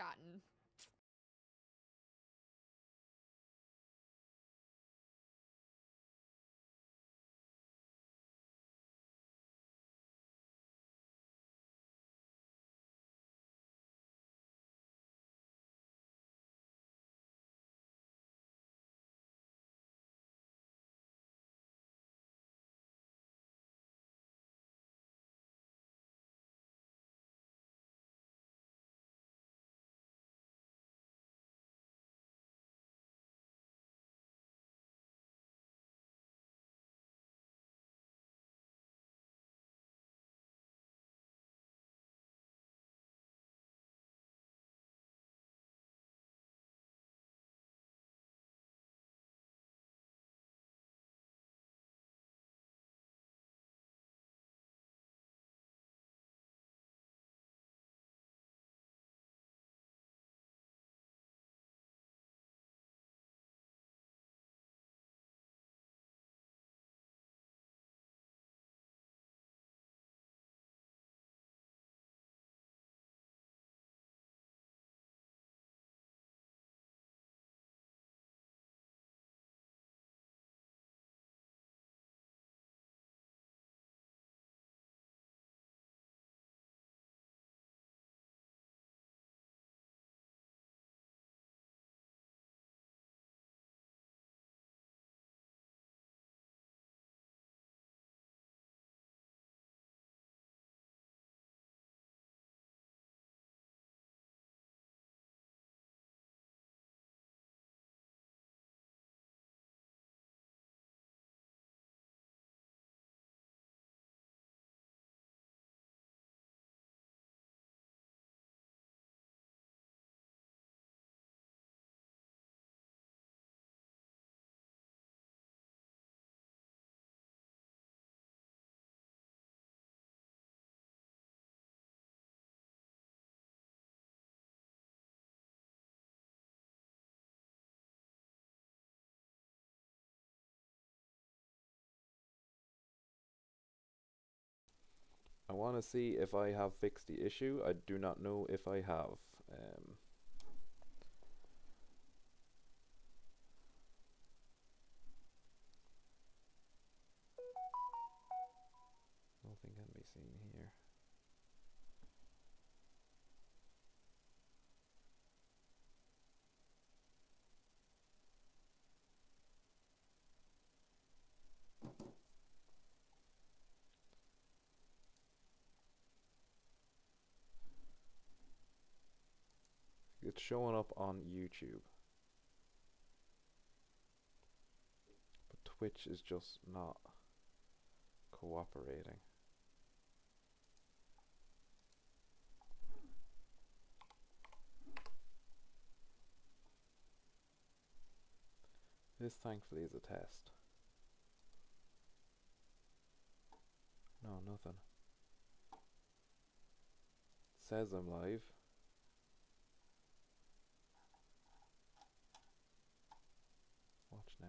forgotten. I want to see if I have fixed the issue. I do not know if I have. Nothing can be seen here. It's showing up on YouTube, but Twitch is just not cooperating. This thankfully is a test. No, nothing. It says I'm live. Watch now.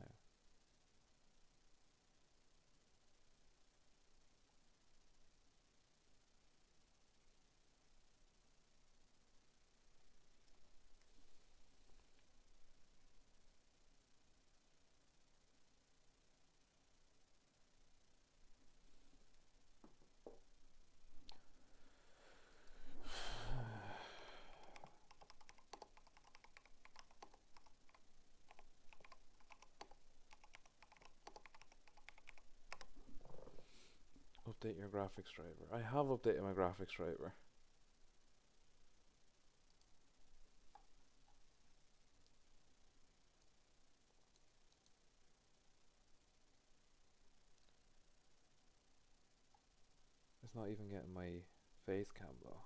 Update your graphics driver. I have updated my graphics driver. It's not even getting my face cam though.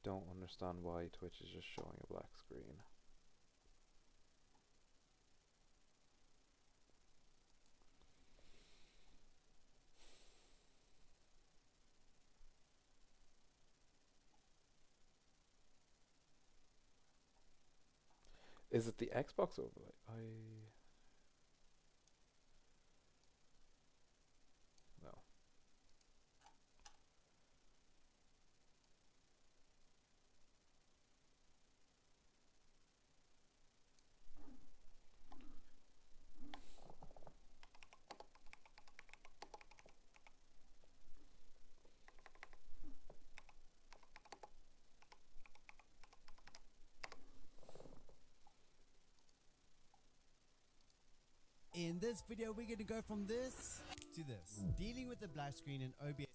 don't understand why Twitch is just showing a black screen. Is it the Xbox overlay? No. In this video, we're going to go from this to this. Dealing with the black screen in OBS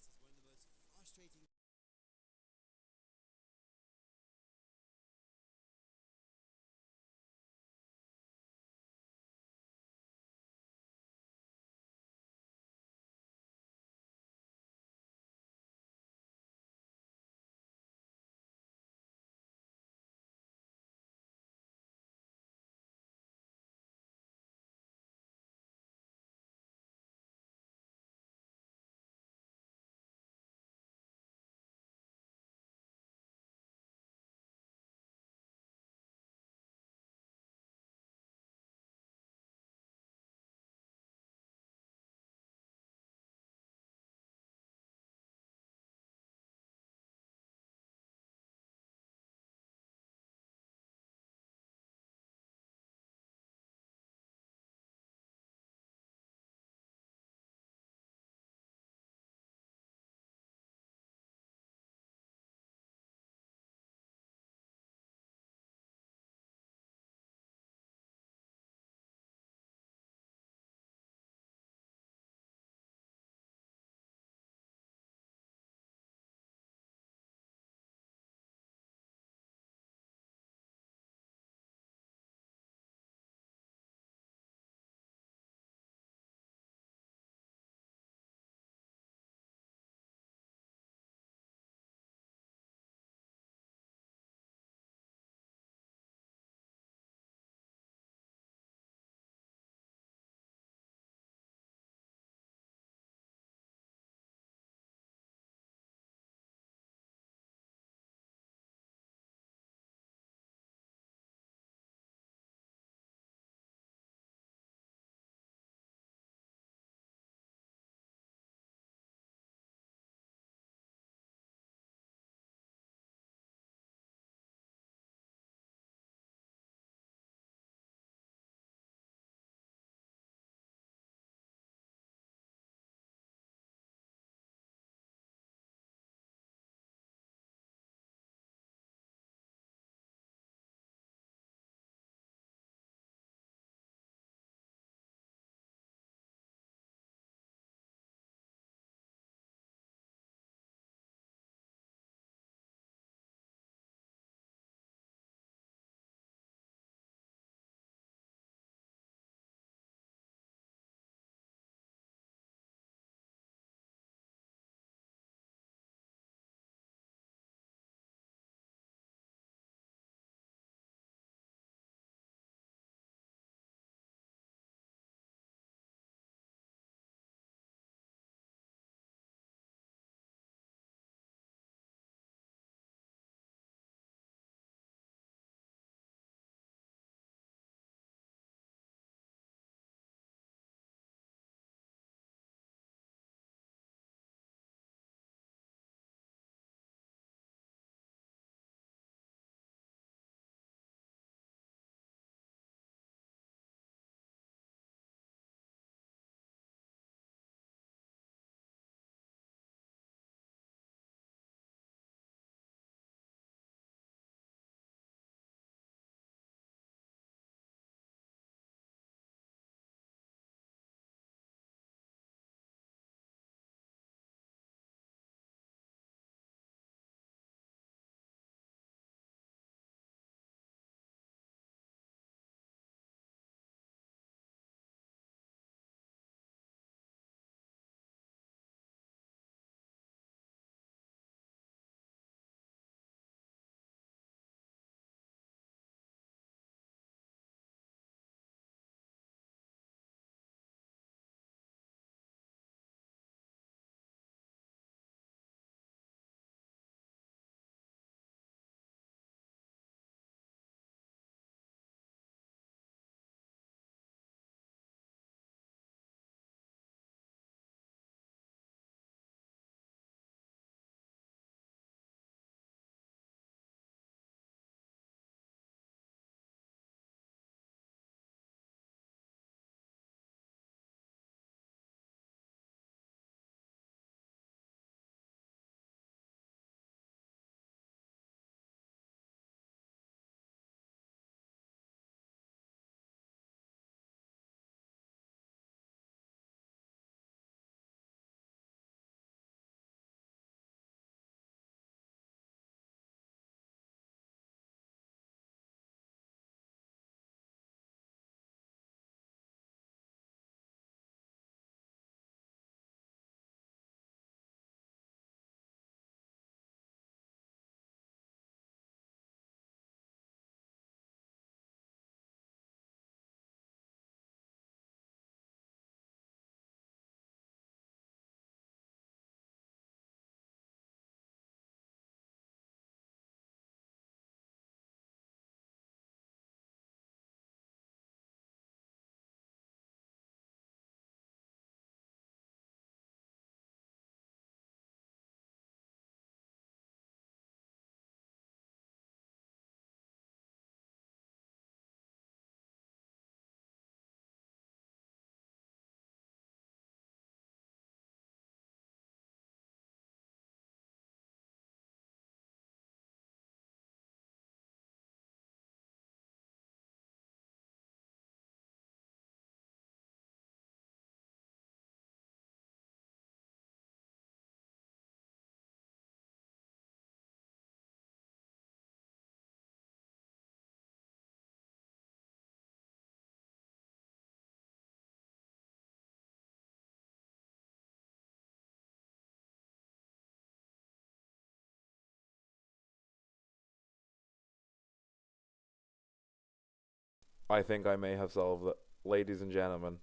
I think I may have solved it. Ladies and gentlemen,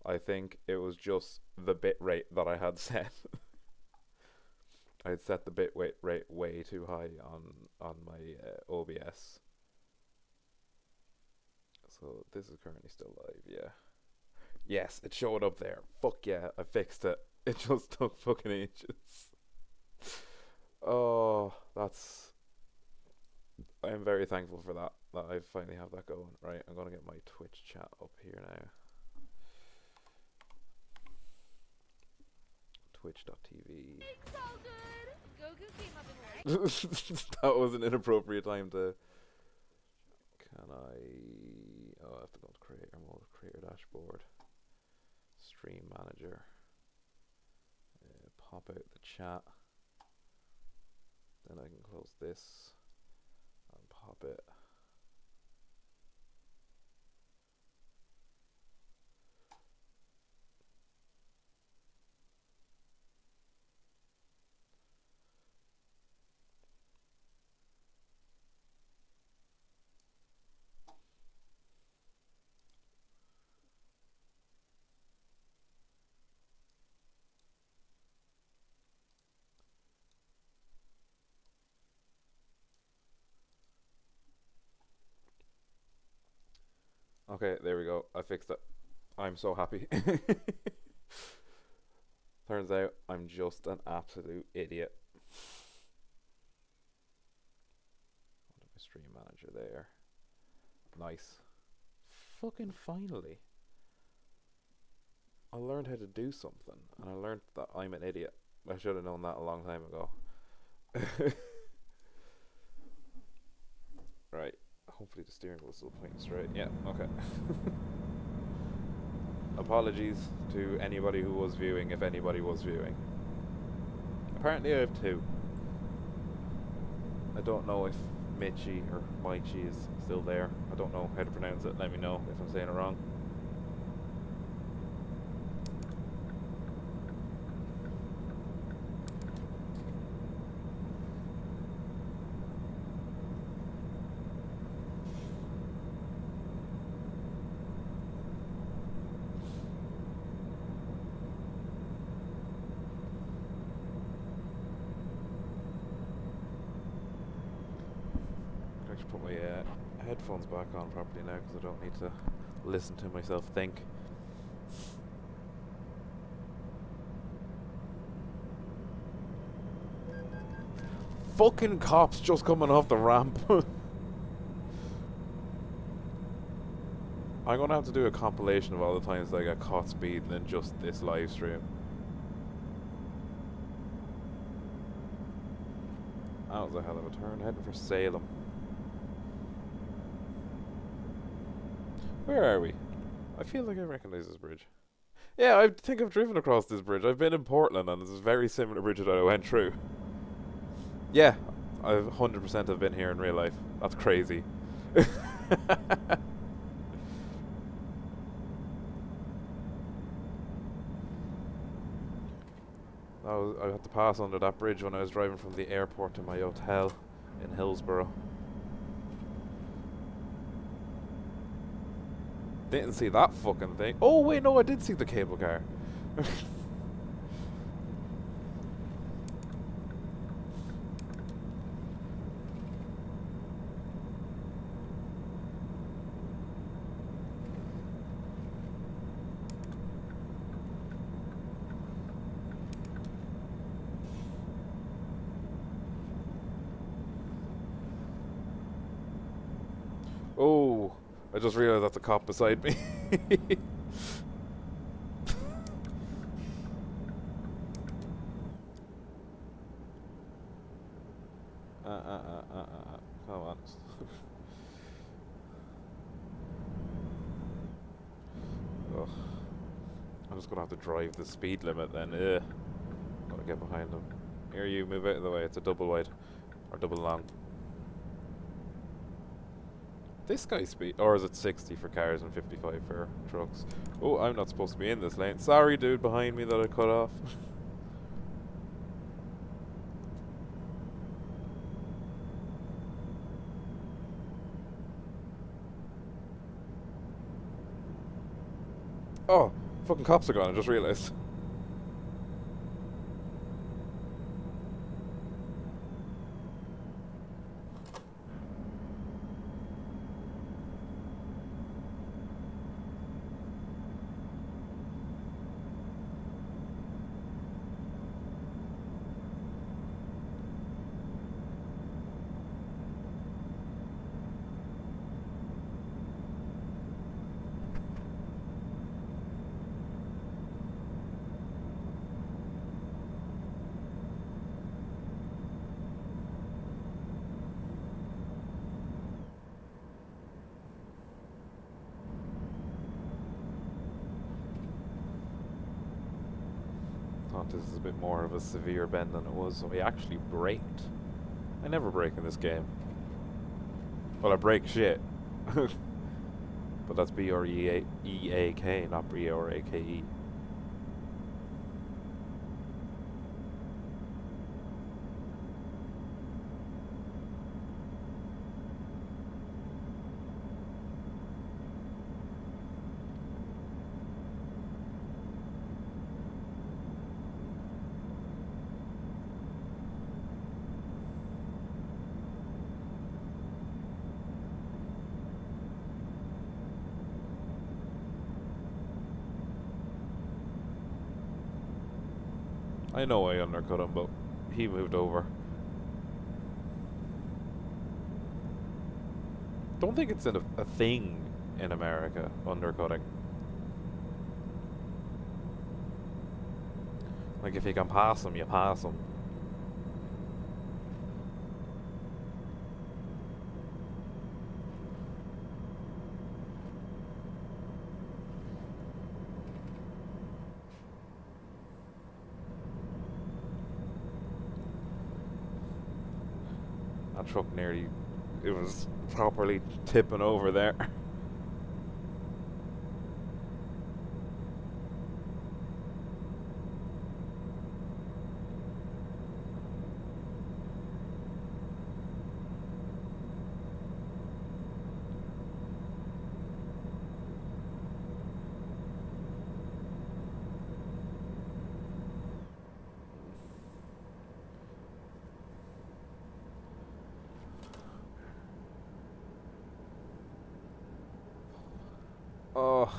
I think it was just the bit rate that I had set. I had set the bit rate way too high on my OBS. So this is currently still live, yeah. Yes, it showed up there. Fuck yeah, I fixed it. It just took fucking ages. Oh, I am very thankful for that I finally have that going. Right, I'm gonna get my Twitch chat up here now. Twitch.tv. It's all good. Goku came up in light. That was an inappropriate time to. Can I? Oh, I have to go to creator mode, creator dashboard, stream manager. Pop out the chat. Then I can close this and pop it. Okay, there we go. I fixed it. I'm so happy. Turns out I'm just an absolute idiot. What my stream manager there? Nice. Fucking finally. I learned how to do something, and I learned that I'm an idiot. I should have known that a long time ago. Right. Hopefully the steering wheel still pointing straight. Yeah, okay. Apologies to anybody who was viewing, if anybody was viewing. Apparently I have two. I don't know if Michi or Maichi is still there. I don't know how to pronounce it. Let me know if I'm saying it wrong. Put my headphones back on properly now because I don't need to listen to myself think. Fucking cops just coming off the ramp. I'm gonna have to do a compilation of all the times that I got caught speeding in just this live stream. That was a hell of a turn, heading for Salem. Where are we? I feel like I recognize this bridge. Yeah, I think I've driven across this bridge. I've been in Portland and it's a very similar bridge that I went through. Yeah, I've 100% have been here in real life. That's crazy. I had to pass under that bridge when I was driving from the airport to my hotel in Hillsborough. Didn't see that fucking thing. Oh wait, no, I did see the cable car. Oh, I just realized that's a cop beside me. Come on. Ugh. I'm just gonna have to drive the speed limit then. Gotta get behind them. Here, you move out of the way. It's a double wide or double long. This guy's speed, or is it 60 for cars and 55 for trucks? Oh, I'm not supposed to be in this lane. Sorry, dude behind me that I cut off. Oh, fucking cops are gone, I just realised. Thought this is a bit more of a severe bend than it was, so we actually braked. I never brake in this game. Well, I brake shit. But that's B-R-E-A-K, not B-R-A-K-E. I know I undercut him, but he moved over. Don't think it's a thing in America, undercutting. Like, if you can pass him, you pass him. That truck nearly, it was properly tipping over there. Oh,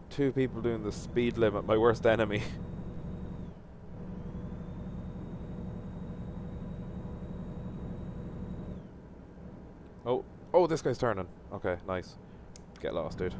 two people doing the speed limit, my worst enemy. Oh, this guy's turning. Okay, nice. Get lost, dude.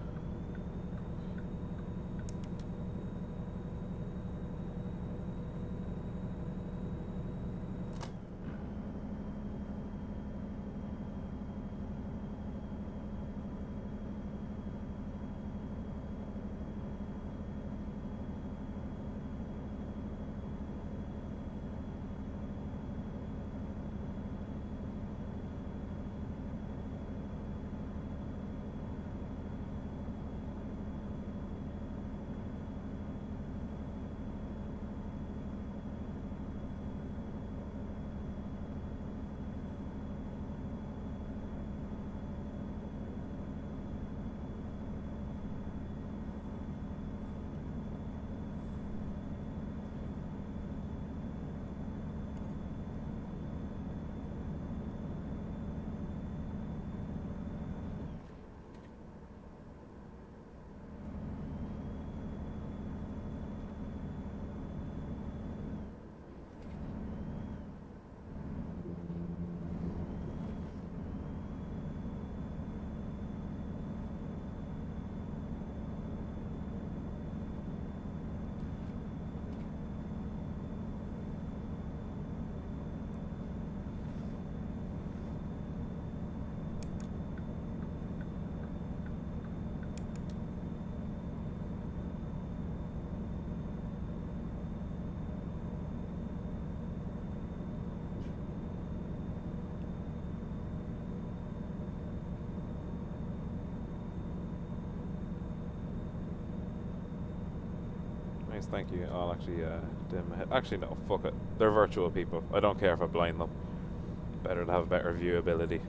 Nice, thank you. I'll actually dim my head. Actually, no, fuck it. They're virtual people. I don't care if I blind them. Better to have better viewability.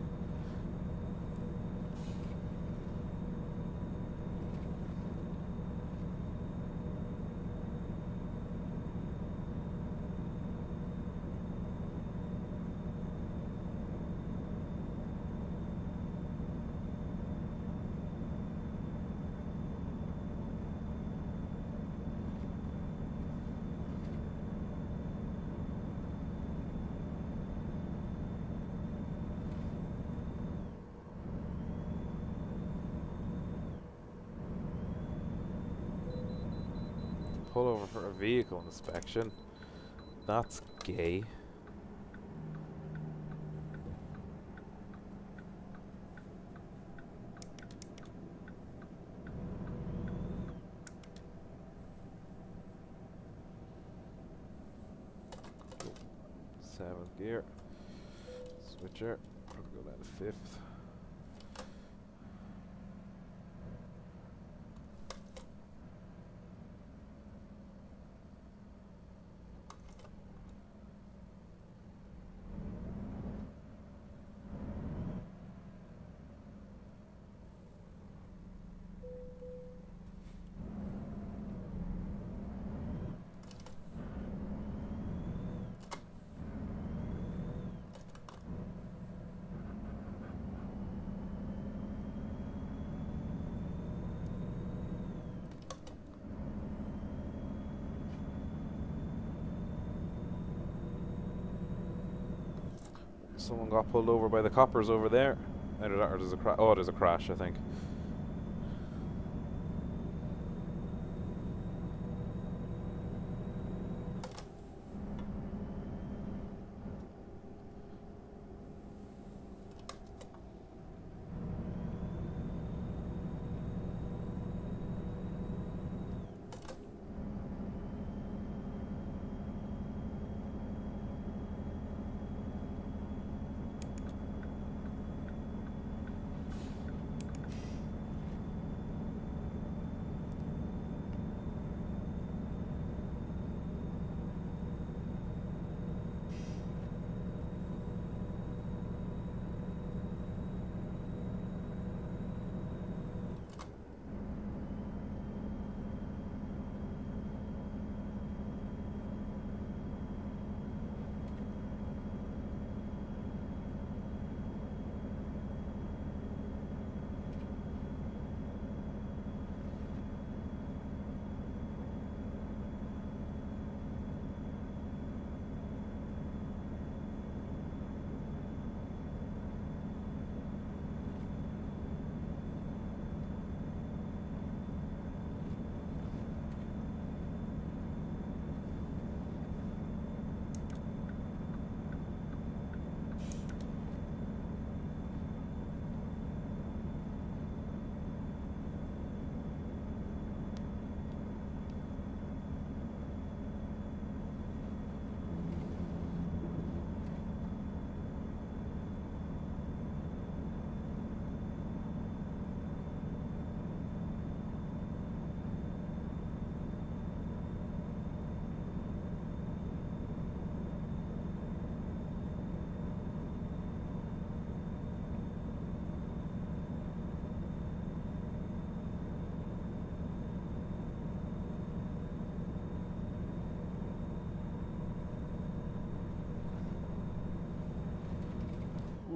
pull over for a vehicle inspection. That's gay. Seventh gear. Switcher. Probably go down to fifth. Someone got pulled over by the coppers over there. Either that or there's a crash. Oh, there's a crash, I think.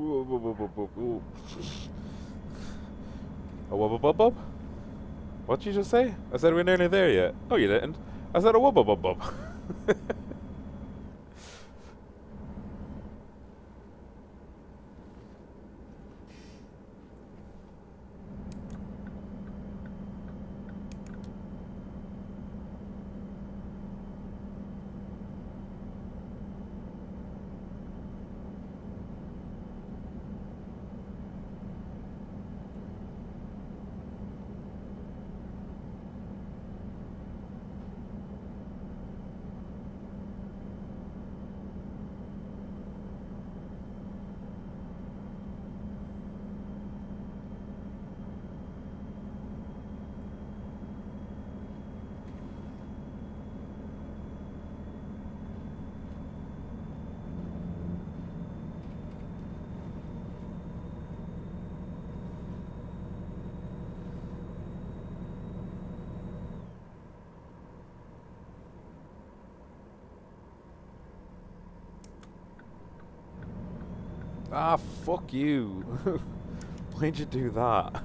A wubba bub bub? What'd you just say? I said we're nearly there yet. No, you didn't. I said a wubba bub bub. Ah, fuck you. Why'd you do that?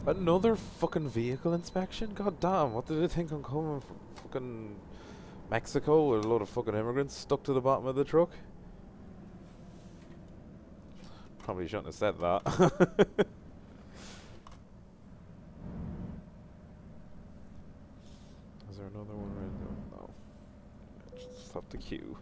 Another fucking vehicle inspection? God damn, what did they think I'm coming from fucking Mexico with a load of fucking immigrants stuck to the bottom of the truck? Probably shouldn't have said that. Is there another one right there? No. Just have to queue.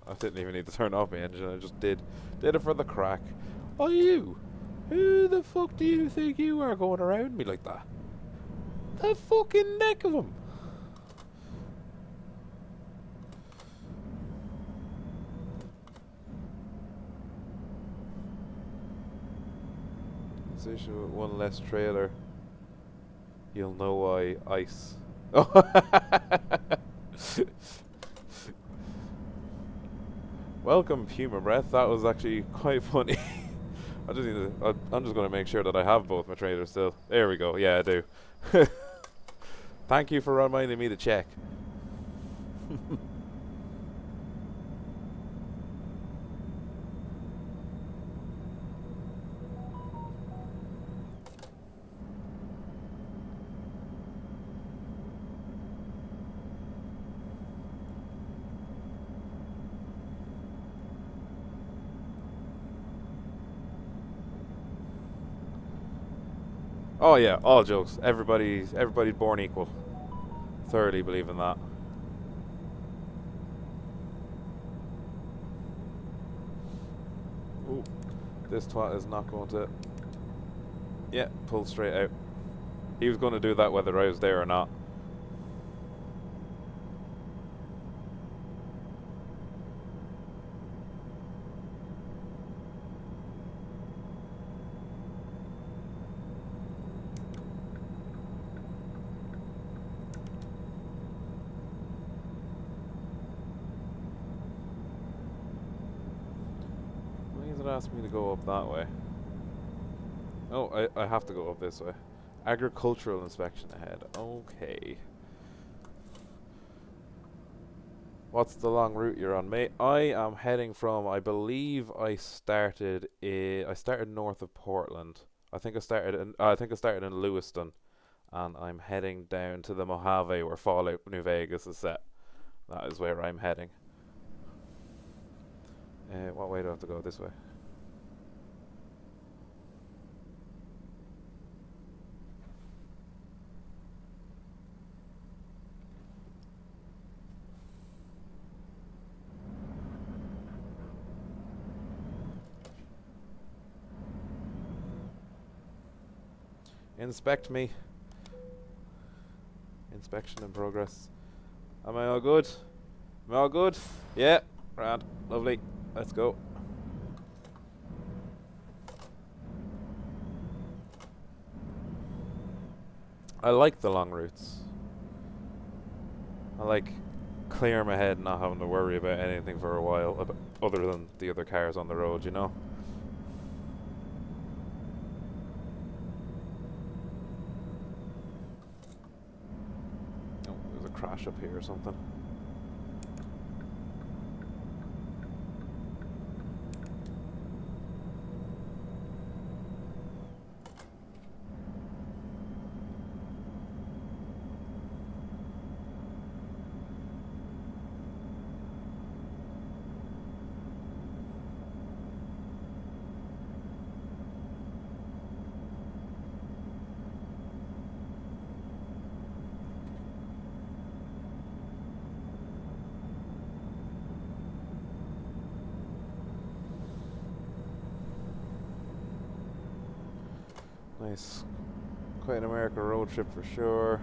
I didn't even need to turn off my engine, I just did it for the crack. Oh, you! Who the fuck do you think you are going around me like that? The fucking neck of him! It's issue with one less trailer. You'll know why. Ice. Welcome, Puma Breath. That was actually quite funny. I just need to. I'm just going to make sure that I have both my trailers still. There we go. Yeah, I do. Thank you for reminding me to check. Oh yeah, all jokes. Everybody's born equal. Thoroughly believe in that. Ooh, this twat is not going to. Yeah, pull straight out. He was going to do that whether I was there or not. Asked me to go up that way. Oh, I have to go up this way. Agricultural inspection ahead. Okay. What's the long route you're on, mate? I am heading from, I believe I started north of Portland. I think I started in Lewiston, and I'm heading down to the Mojave where Fallout New Vegas is set. That is where I'm heading. What way do I have to go? This way. Inspect me. Inspection in progress. Am I all good? Am I all good? Yeah. Grand. Lovely. Let's go. I like the long routes. I like clearing my head and not having to worry about anything for a while other than the other cars on the road, you know? Crash up here or something. Nice. Quite an America road trip for sure.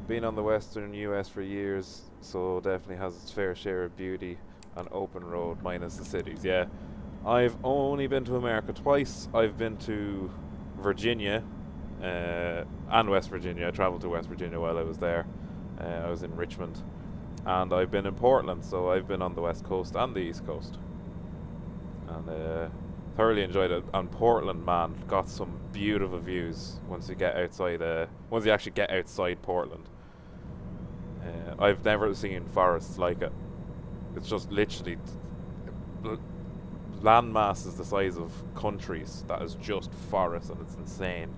Been on the western US for years, so definitely has its fair share of beauty and open road, minus the cities. Yeah, I've only been to America twice. I've been to Virginia and West Virginia. I traveled to West Virginia while I was there. I was in Richmond, and I've been in Portland, so I've been on the West Coast and the East Coast, and thoroughly enjoyed it. And Portland, man, got some beautiful views once you get outside. Once you actually get outside Portland, I've never seen forests like it. It's just literally land masses the size of countries that is just forest, and it's insane.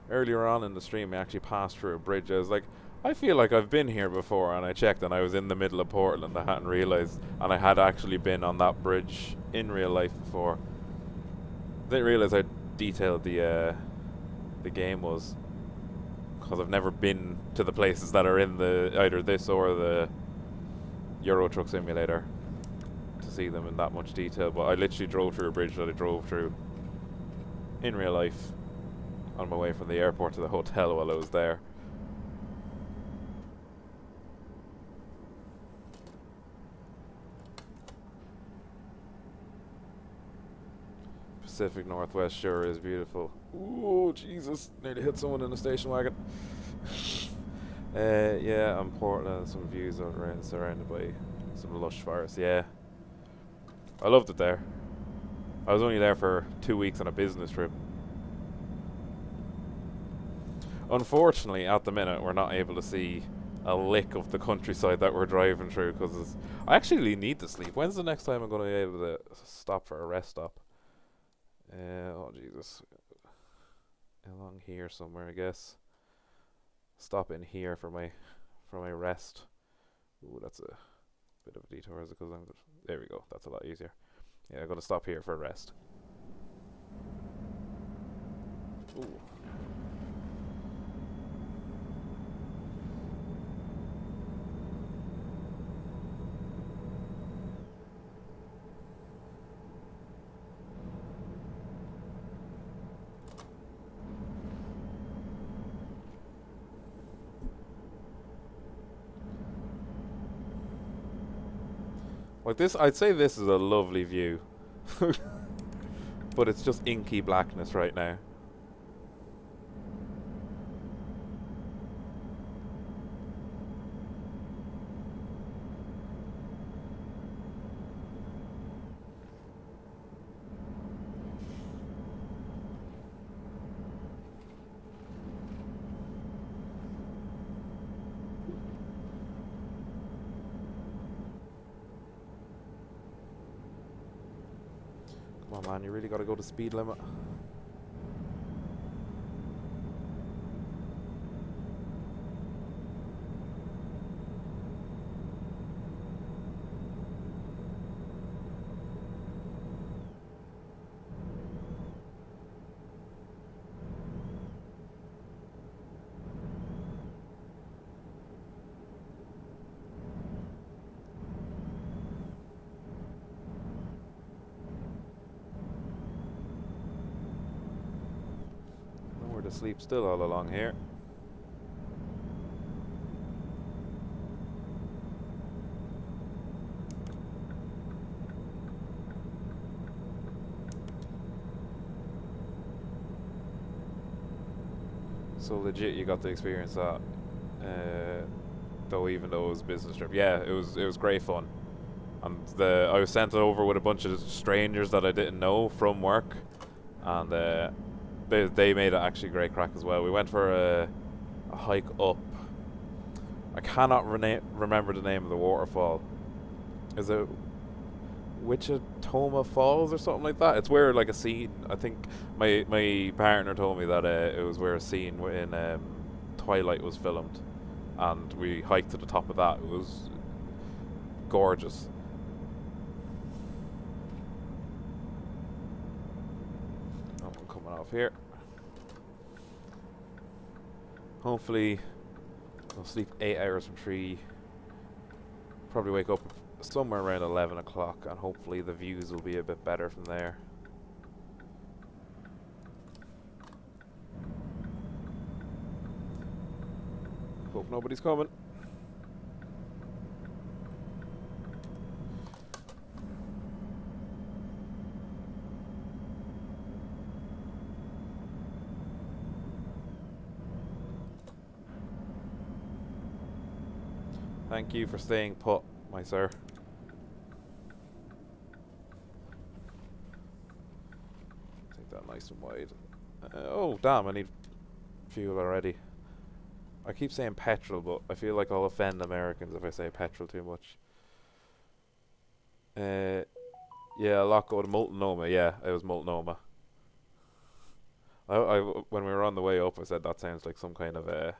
Earlier on in the stream, I actually passed through a bridge. I was like, I feel like I've been here before, and I checked, and I was in the middle of Portland. I hadn't realized, and I had actually been on that bridge in real life before. Didn't realize how detailed the game was, because I've never been to the places that are in the either this or the Euro Truck Simulator to see them in that much detail. But I literally drove through a bridge that I drove through in real life on my way from the airport to the hotel while I was there. Pacific Northwest sure is beautiful. Ooh, Jesus, nearly hit someone in a station wagon. Yeah, I'm Portland, some views around, surrounded by some lush forests. Yeah, I loved it there. I was only there for 2 weeks on a business trip. Unfortunately, at the minute, we're not able to see a lick of the countryside that we're driving through, because I actually need to sleep. When's the next time I'm going to be able to stop for a rest stop? Oh, Jesus. Along here somewhere, I guess. Stop in here for my rest. Ooh, that's a bit of a detour as it goes on. There we go. That's a lot easier. Yeah, I'm going to stop here for a rest. Ooh. Like this, I'd say this is a lovely view. But it's just inky blackness right now. Come on, man, you really gotta go to speed limit. Sleep still all along here. So legit, you got to experience that. Though, even though it was a business trip, yeah, it was great fun. And I was sent over with a bunch of strangers that I didn't know from work, and they made it actually great crack as well. We went for a hike up. I cannot remember the name of the waterfall. Is it Wichita Falls or something like that? It's where like a scene. I think my partner told me that it was where a scene in Twilight was filmed, and we hiked to the top of that. It was gorgeous. I'm coming off here. Hopefully I'll sleep 8 hours from 3. Probably wake up somewhere around 11 o'clock, and hopefully the views will be a bit better from there. Hope nobody's coming. Thank you for staying put, my sir. Take that nice and wide. Oh, damn, I need fuel already. I keep saying petrol, but I feel like I'll offend Americans if I say petrol too much. Yeah, a lot go to Multnomah. Yeah, it was Multnomah. When we were on the way up, I said that sounds like some kind of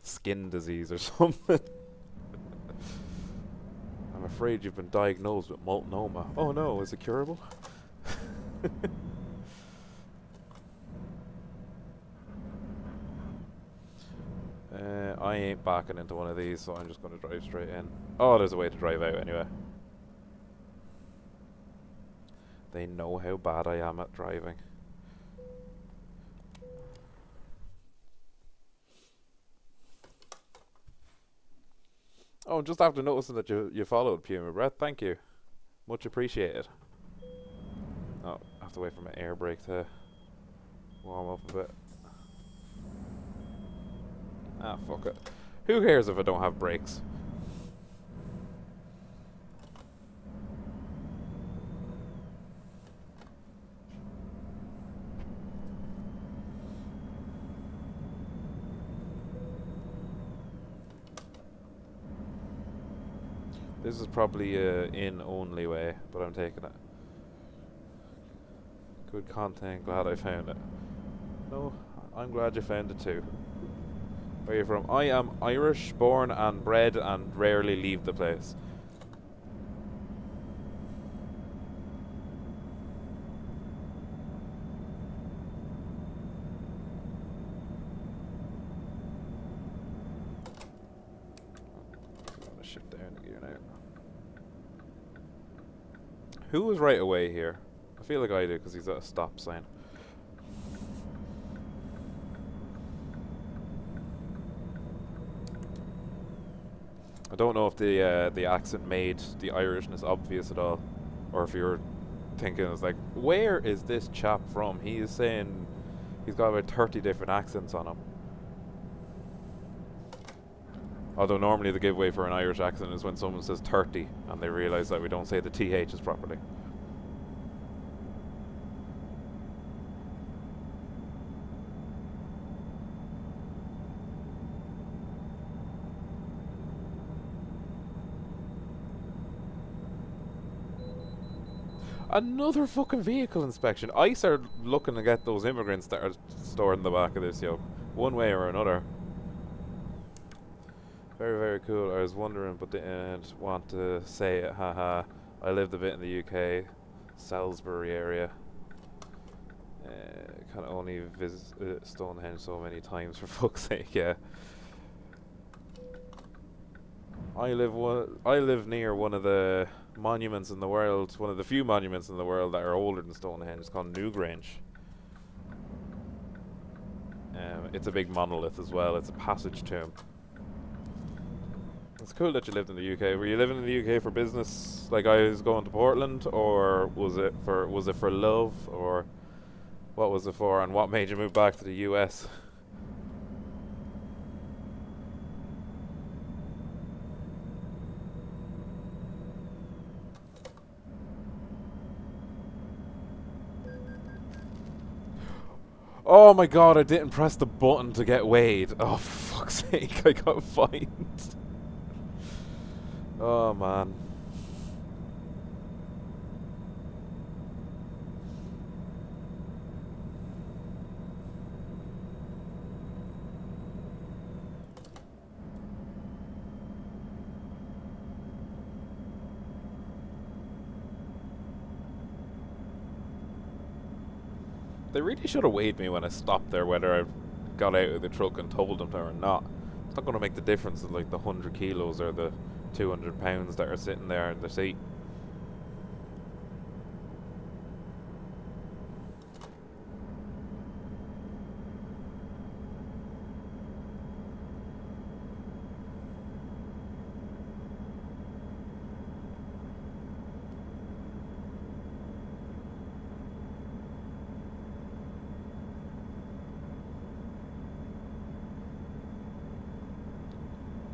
skin disease or something. I'm afraid you've been diagnosed with Multnomah. Oh no, is it curable? I ain't backing into one of these, so I'm just going to drive straight in. Oh, there's a way to drive out anyway. They know how bad I am at driving. Oh, just after noticing that you followed Puma Breath, thank you. Much appreciated. Oh, I have to wait for my air brake to warm up a bit. Ah, fuck it. Who cares if I don't have brakes? This is probably a in-only way, but I'm taking it. Good content, glad I found it. No, I'm glad you found it too. Where are you from? I am Irish, born and bred, and rarely leave the place. I'm gonna shift down the gear now. Who was right away here? I feel like I do because he's at a stop sign. I don't know if the accent made the Irishness obvious at all, or if you're thinking it's like, where is this chap from? He is saying he's got about 30 different accents on him. Although normally the giveaway for an Irish accent is when someone says 30 and they realise that we don't say the THs properly. Another fucking vehicle inspection. ICE are looking to get those immigrants that are stored in the back of this, yo. One way or another. Very, very cool. I was wondering, but didn't want to say it. Haha. I lived a bit in the UK, Salisbury area. Can only visit Stonehenge so many times, for fuck's sake. Yeah. I live near one of the monuments in the world, one of the few monuments in the world that are older than Stonehenge. It's called Newgrange. It's a big monolith as well. It's a passage tomb. It's cool that you lived in the UK. Were you living in the UK for business, like I was going to Portland, or was it for love, or what was it for, and what made you move back to the US? Oh my god, I didn't press the button to get weighed. Oh, for fuck's sake, I got fined. Oh man. They really should have weighed me when I stopped there, whether I got out of the truck and told them to or not. It's not going to make the difference in like the 100 kilos or the 200 pounds that are sitting there in the seat.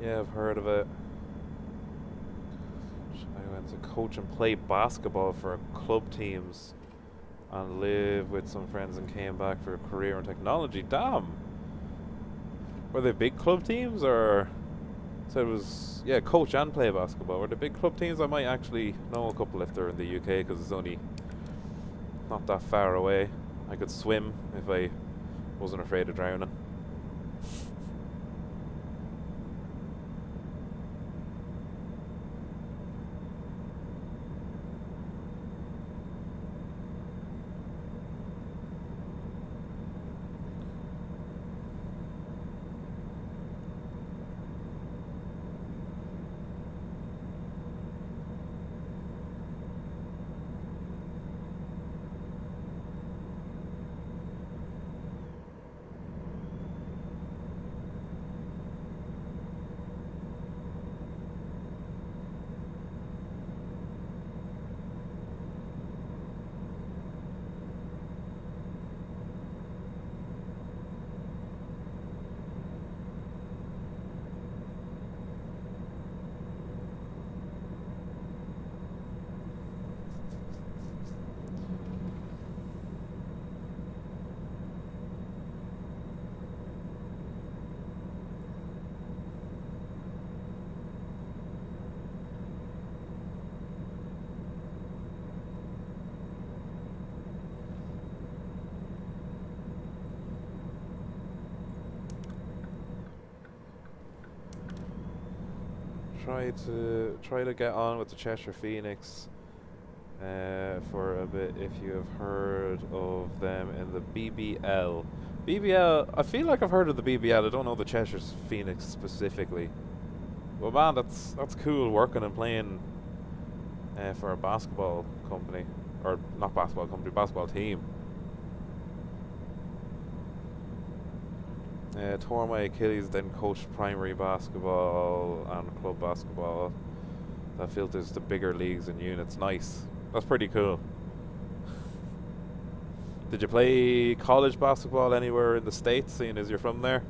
Yeah, I've heard of it. I went to coach and play basketball for club teams and live with some friends and came back for a career in technology. Damn! Were they big club teams or... So it was, yeah, coach and play basketball. Were they big club teams? I might actually know a couple if they're in the UK because it's only not that far away. I could swim if I wasn't afraid of drowning. Try to get on with the Cheshire Phoenix for a bit if you have heard of them in the BBL. BBL, I feel like I've heard of the BBL. I don't know the Cheshire Phoenix specifically. Well, man, that's cool working and playing for a basketball company, or not basketball company, basketball team. Tore my Achilles, then coached primary basketball and club basketball. That filters to bigger leagues and units. Nice. That's pretty cool. Did you play college basketball anywhere in the States, seeing as you're from there?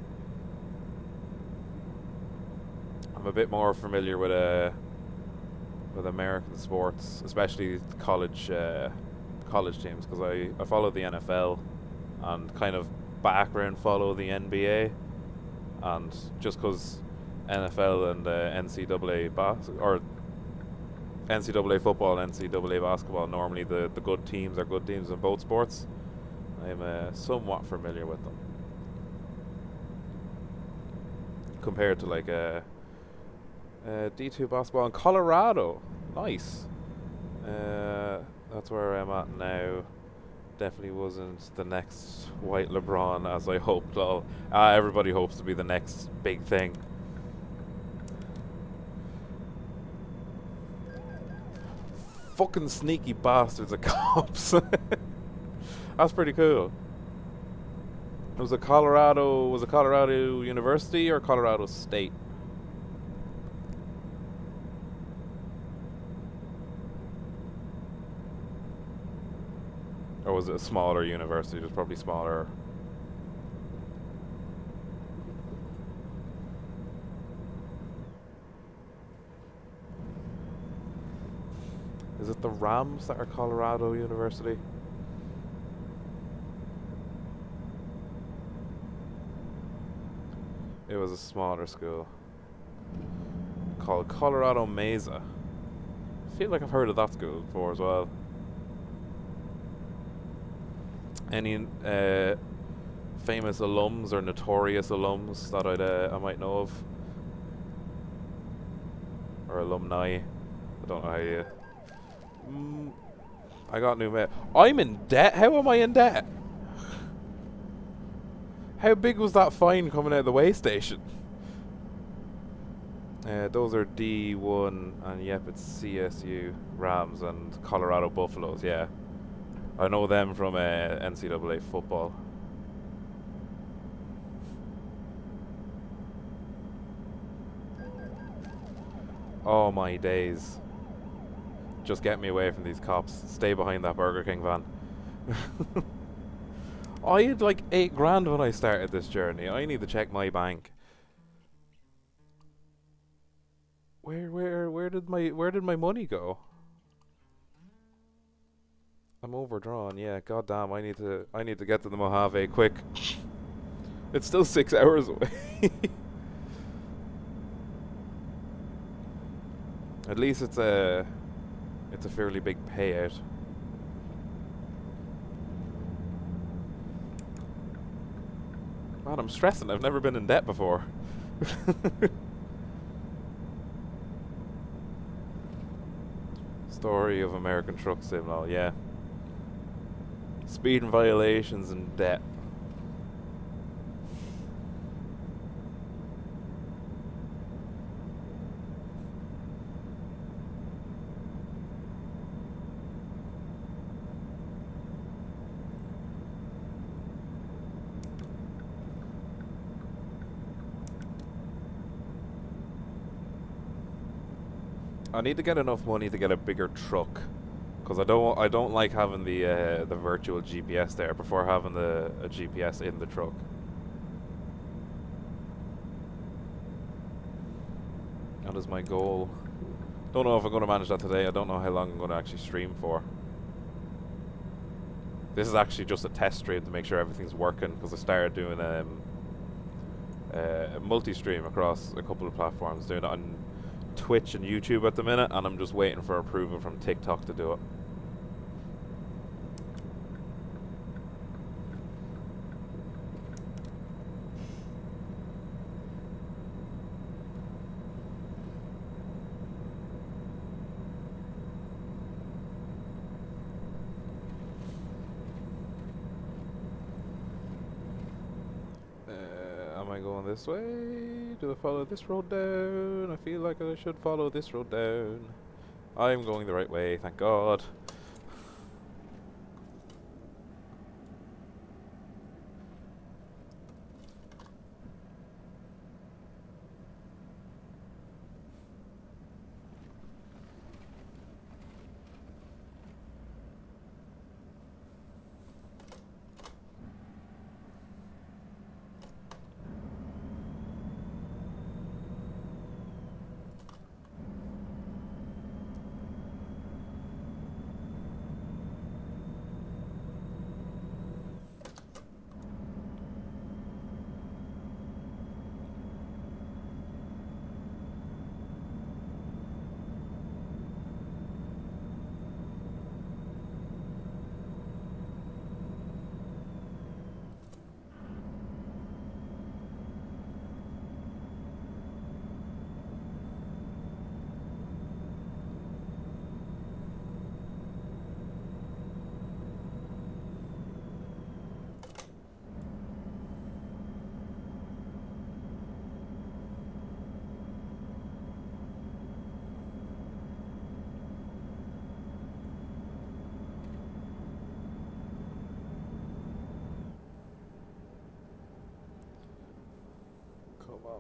I'm a bit more familiar with American sports, especially college teams, because I follow the NFL and kind of background follow the NBA, and just because NFL and NCAA or NCAA football and NCAA basketball, normally the good teams are good teams in both sports. I'm somewhat familiar with them compared to like D2 basketball in Colorado. Nice. That's where I'm at now. Definitely wasn't the next white LeBron as I hoped. Everybody hopes to be the next big thing. Fucking sneaky bastards of cops. That's pretty cool. Was it Colorado University or Colorado State? Or was it a smaller university? It was probably smaller. Is it the Rams that are Colorado University? It was a smaller school called Colorado Mesa. I feel like I've heard of that school before as well. Any famous alums or notorious alums that I might know of, or alumni? I don't know how you. I got new mail. I'm in debt. How am I in debt? How big was that fine coming out of the way station? Those are D1, and yep, it's CSU Rams and Colorado Buffaloes. Yeah. I know them from NCAA football. Oh my days. Just get me away from these cops. Stay behind that Burger King van. I had like 8 grand when I started this journey. I need to check my bank. Where where did my money go? I'm overdrawn. Yeah, goddamn. I need to get to the Mojave quick. It's still 6 hours away. At least it's a fairly big payout. Man, I'm stressing. I've never been in debt before. Story of American Truck Sim. Oh yeah. Speed and violations and debt. I need to get enough money to get a bigger truck, because I don't like having the virtual GPS there. I prefer having a GPS in the truck. That is my goal. Don't know if I'm going to manage that today. I don't know how long I'm going to actually stream for. This is actually just a test stream to make sure everything's working, because I started doing a multi-stream across a couple of platforms, doing it on Twitch and YouTube at the minute, and I'm just waiting for approval from TikTok to do it. Am I going this way? Do I follow this road down? I feel like I should follow this road down. I'm going the right way, thank God.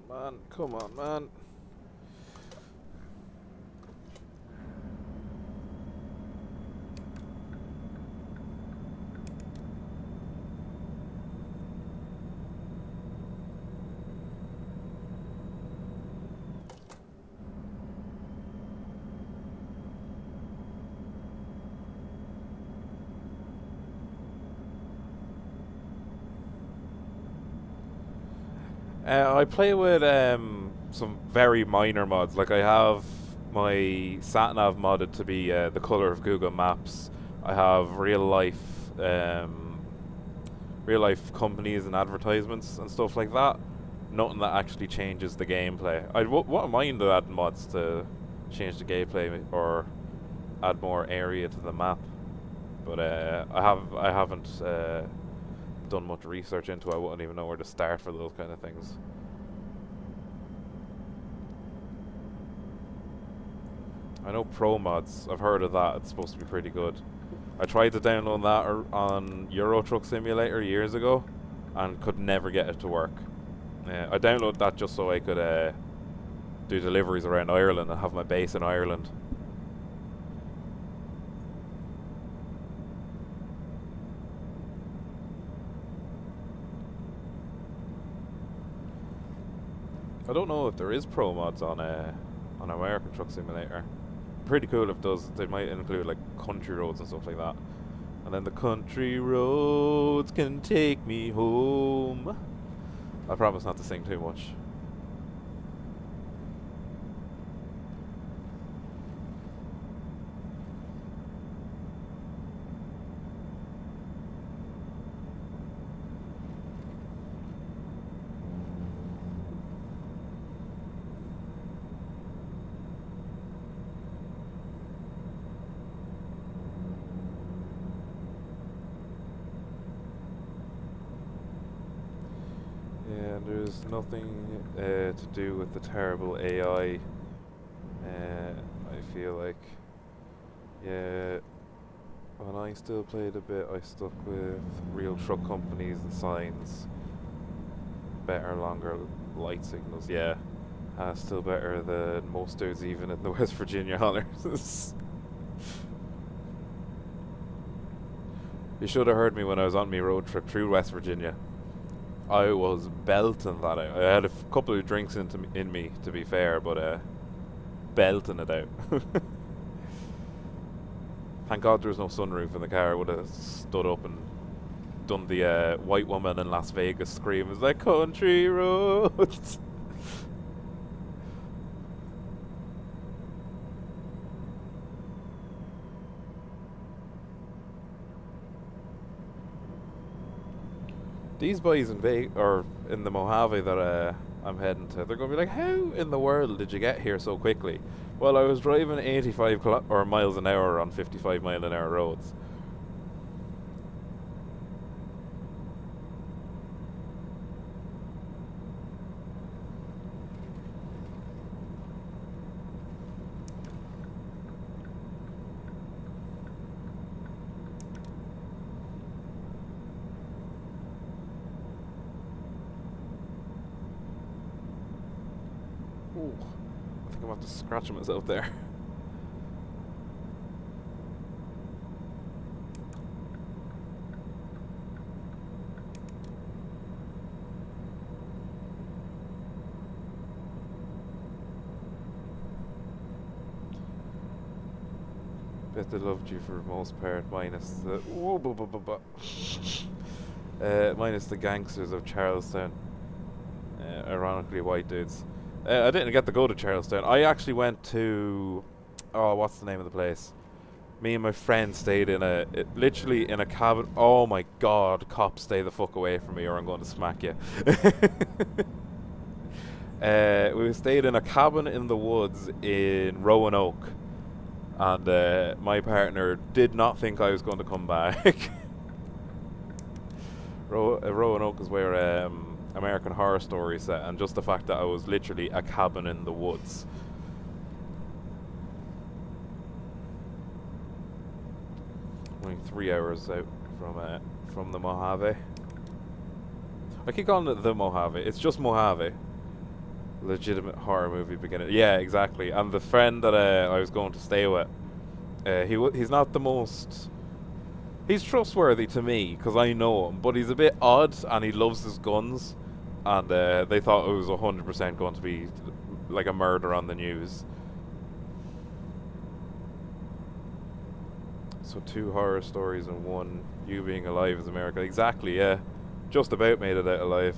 Man, come on, man. I play with some very minor mods. Like I have my sat-nav modded to be the color of Google Maps. I have real life companies and advertisements and stuff like that. Nothing that actually changes the gameplay. I wouldn't mind adding mods to change the gameplay or add more area to the map, but I haven't done much research into it. I wouldn't even know where to start for those kind of things. I know Pro Mods, I've heard of that, it's supposed to be pretty good. I tried to download that on Euro Truck Simulator years ago and could never get it to work. I downloaded that just so I could do deliveries around Ireland and have my base in Ireland. I don't know if there is Pro Mods on on American Truck Simulator. Pretty cool if it does. They might include like country roads and stuff like that. And then the country roads can take me home. I promise not to sing too much. And there's nothing to do with the terrible AI. I feel like, yeah, when I still played a bit, I stuck with real truck companies and signs. Better, longer light signals, yeah. Still better than most dudes even in the West Virginia honors. You should have heard me when I was on my road trip through West Virginia. I was belting that out. I had a couple of drinks in me, to be fair, but belting it out. Thank God there was no sunroof in the car. I would have stood up and done the white woman in Las Vegas scream. It's like country roads. These boys in or in the Mojave that I'm heading to, they're going to be like, how in the world did you get here so quickly? Well, I was driving 85 miles an hour on 55 mile an hour roads. Ooh, I think I'm going to have to scratch myself there. Bet they loved you for the most part, minus the minus the gangsters of Charlestown. Ironically, white dudes. I didn't get to go to Charlestown. I actually went to, oh, what's the name of the place? Me and my friend stayed in literally in a cabin. Oh my God, cops, stay the fuck away from me or I'm going to smack you. We stayed in a cabin in the woods in Roanoke. And my partner did not think I was going to come back. Roanoke is where American Horror Story set, and just the fact that I was literally a cabin in the woods. Only 3 hours out from the Mojave. I keep calling it the Mojave. It's just Mojave. Legitimate horror movie beginning. Yeah, exactly. And the friend that I was going to stay with, he's not the most. He's trustworthy to me because I know him, but he's a bit odd and he loves his guns. And they thought it was 100% going to be like a murder on the news. So 2 horror stories and 1 you being alive is America. Exactly, yeah. Just about made it out alive.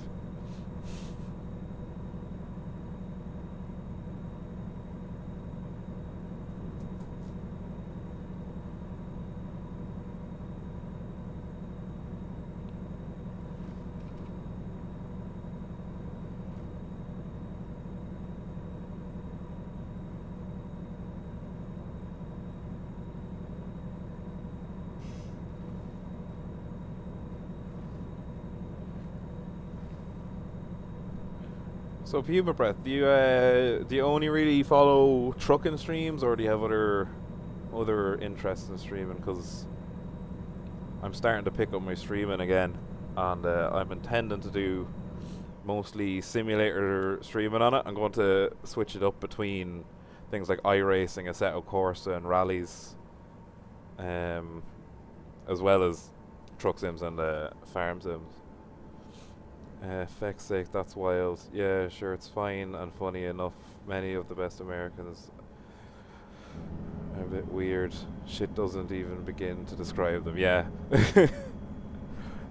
So Puma Breath, do you only really follow trucking streams, or do you have other interests in streaming? Because I'm starting to pick up my streaming again, and I'm intending to do mostly simulator streaming on it. I'm going to switch it up between things like iRacing, Assetto Corsa, and rallies, as well as truck sims and farm sims. Feck's sake, that's wild. Yeah, sure, it's fine and funny enough, many of the best Americans are a bit weird. Shit doesn't even begin to describe them. Yeah.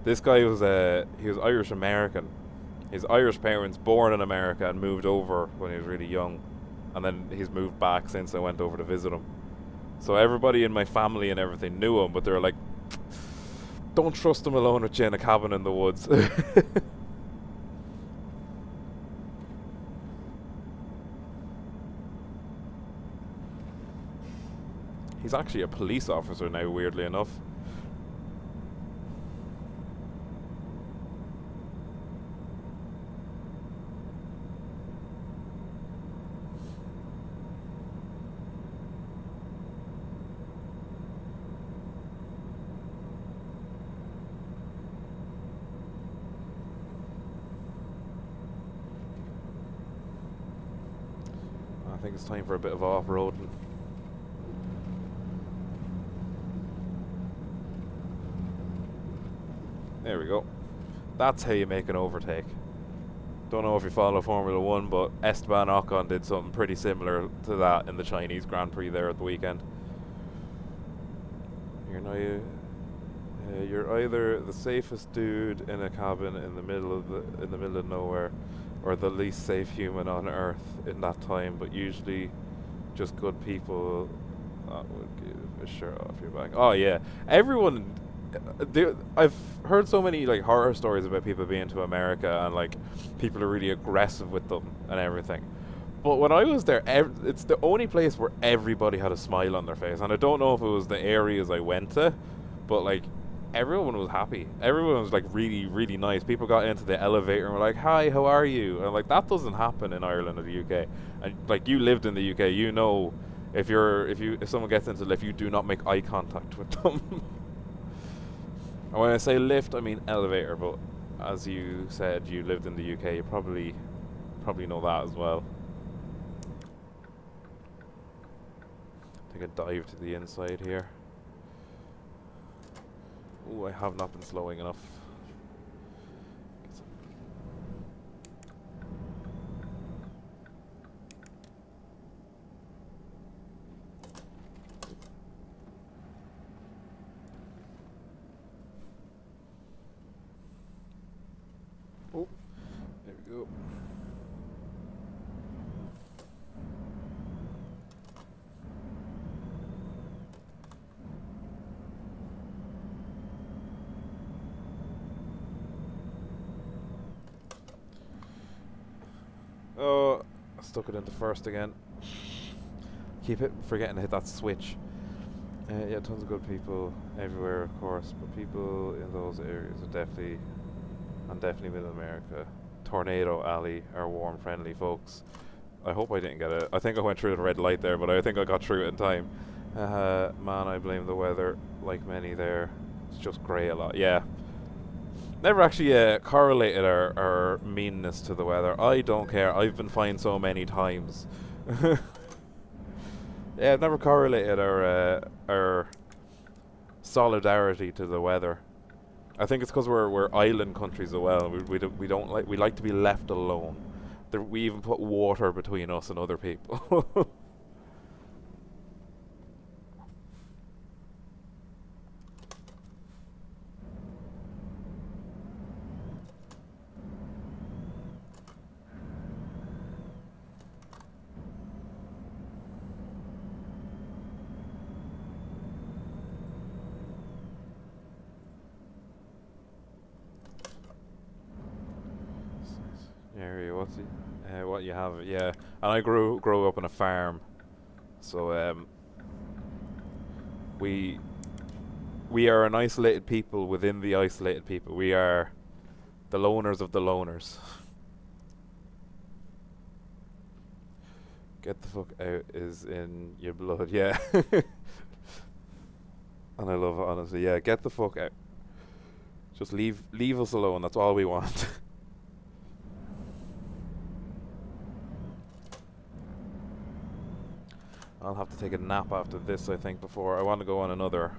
This guy was he was Irish American. His Irish parents born in America and moved over when he was really young, and then he's moved back since I went over to visit him. So everybody in my family and everything knew him, but they were like, don't trust him alone with you in a cabin in the woods. He's actually a police officer now, weirdly enough. I think it's time for a bit of off-roading. There we go. That's how you make an overtake. Don't know if you follow Formula 1, but Esteban Ocon did something pretty similar to that in the Chinese Grand Prix there at the weekend. You're either the safest dude in a cabin in the middle of nowhere, or the least safe human on Earth in that time, but usually just good people that would give a shirt off your back. Oh yeah, everyone. I've heard so many like horror stories about people being to America and like people are really aggressive with them and everything. But when I was there, it's the only place where everybody had a smile on their face, and I don't know if it was the areas I went to, but like everyone was happy. Everyone was like really, really nice. People got into the elevator and were like, "Hi, how are you?" And like that doesn't happen in Ireland or the UK. And like you lived in the UK, you know, if someone gets into the lift, you do not make eye contact with them. And when I say lift, I mean elevator. But as you said, you lived in the UK, you probably know that as well. Take a dive to the inside here. Ooh, I have not been slowing enough. Oh, there we go. Oh, I stuck it into first again. Keep forgetting to hit that switch. Yeah, tons of good people everywhere, of course, but people in those areas are definitely middle America. Tornado Alley are warm, friendly folks. I hope I didn't get it. I think I went through the red light there, but I think I got through it in time. Man, I blame the weather, like many there. It's just grey a lot. Yeah. Never actually correlated our meanness to the weather. I don't care. I've been fined so many times. Yeah, I've never correlated our solidarity to the weather. I think it's because we're island countries as well. We like to be left alone. We even put water between us and other people. Area, what you have, yeah. And I grew up on a farm, so we are an isolated people within the isolated people. We are the loners of the loners. Get the fuck out is in your blood, yeah. And I love it, honestly. Yeah, get the fuck out. Just leave us alone. That's all we want. I'll have to take a nap after this, I think, before I want to go on another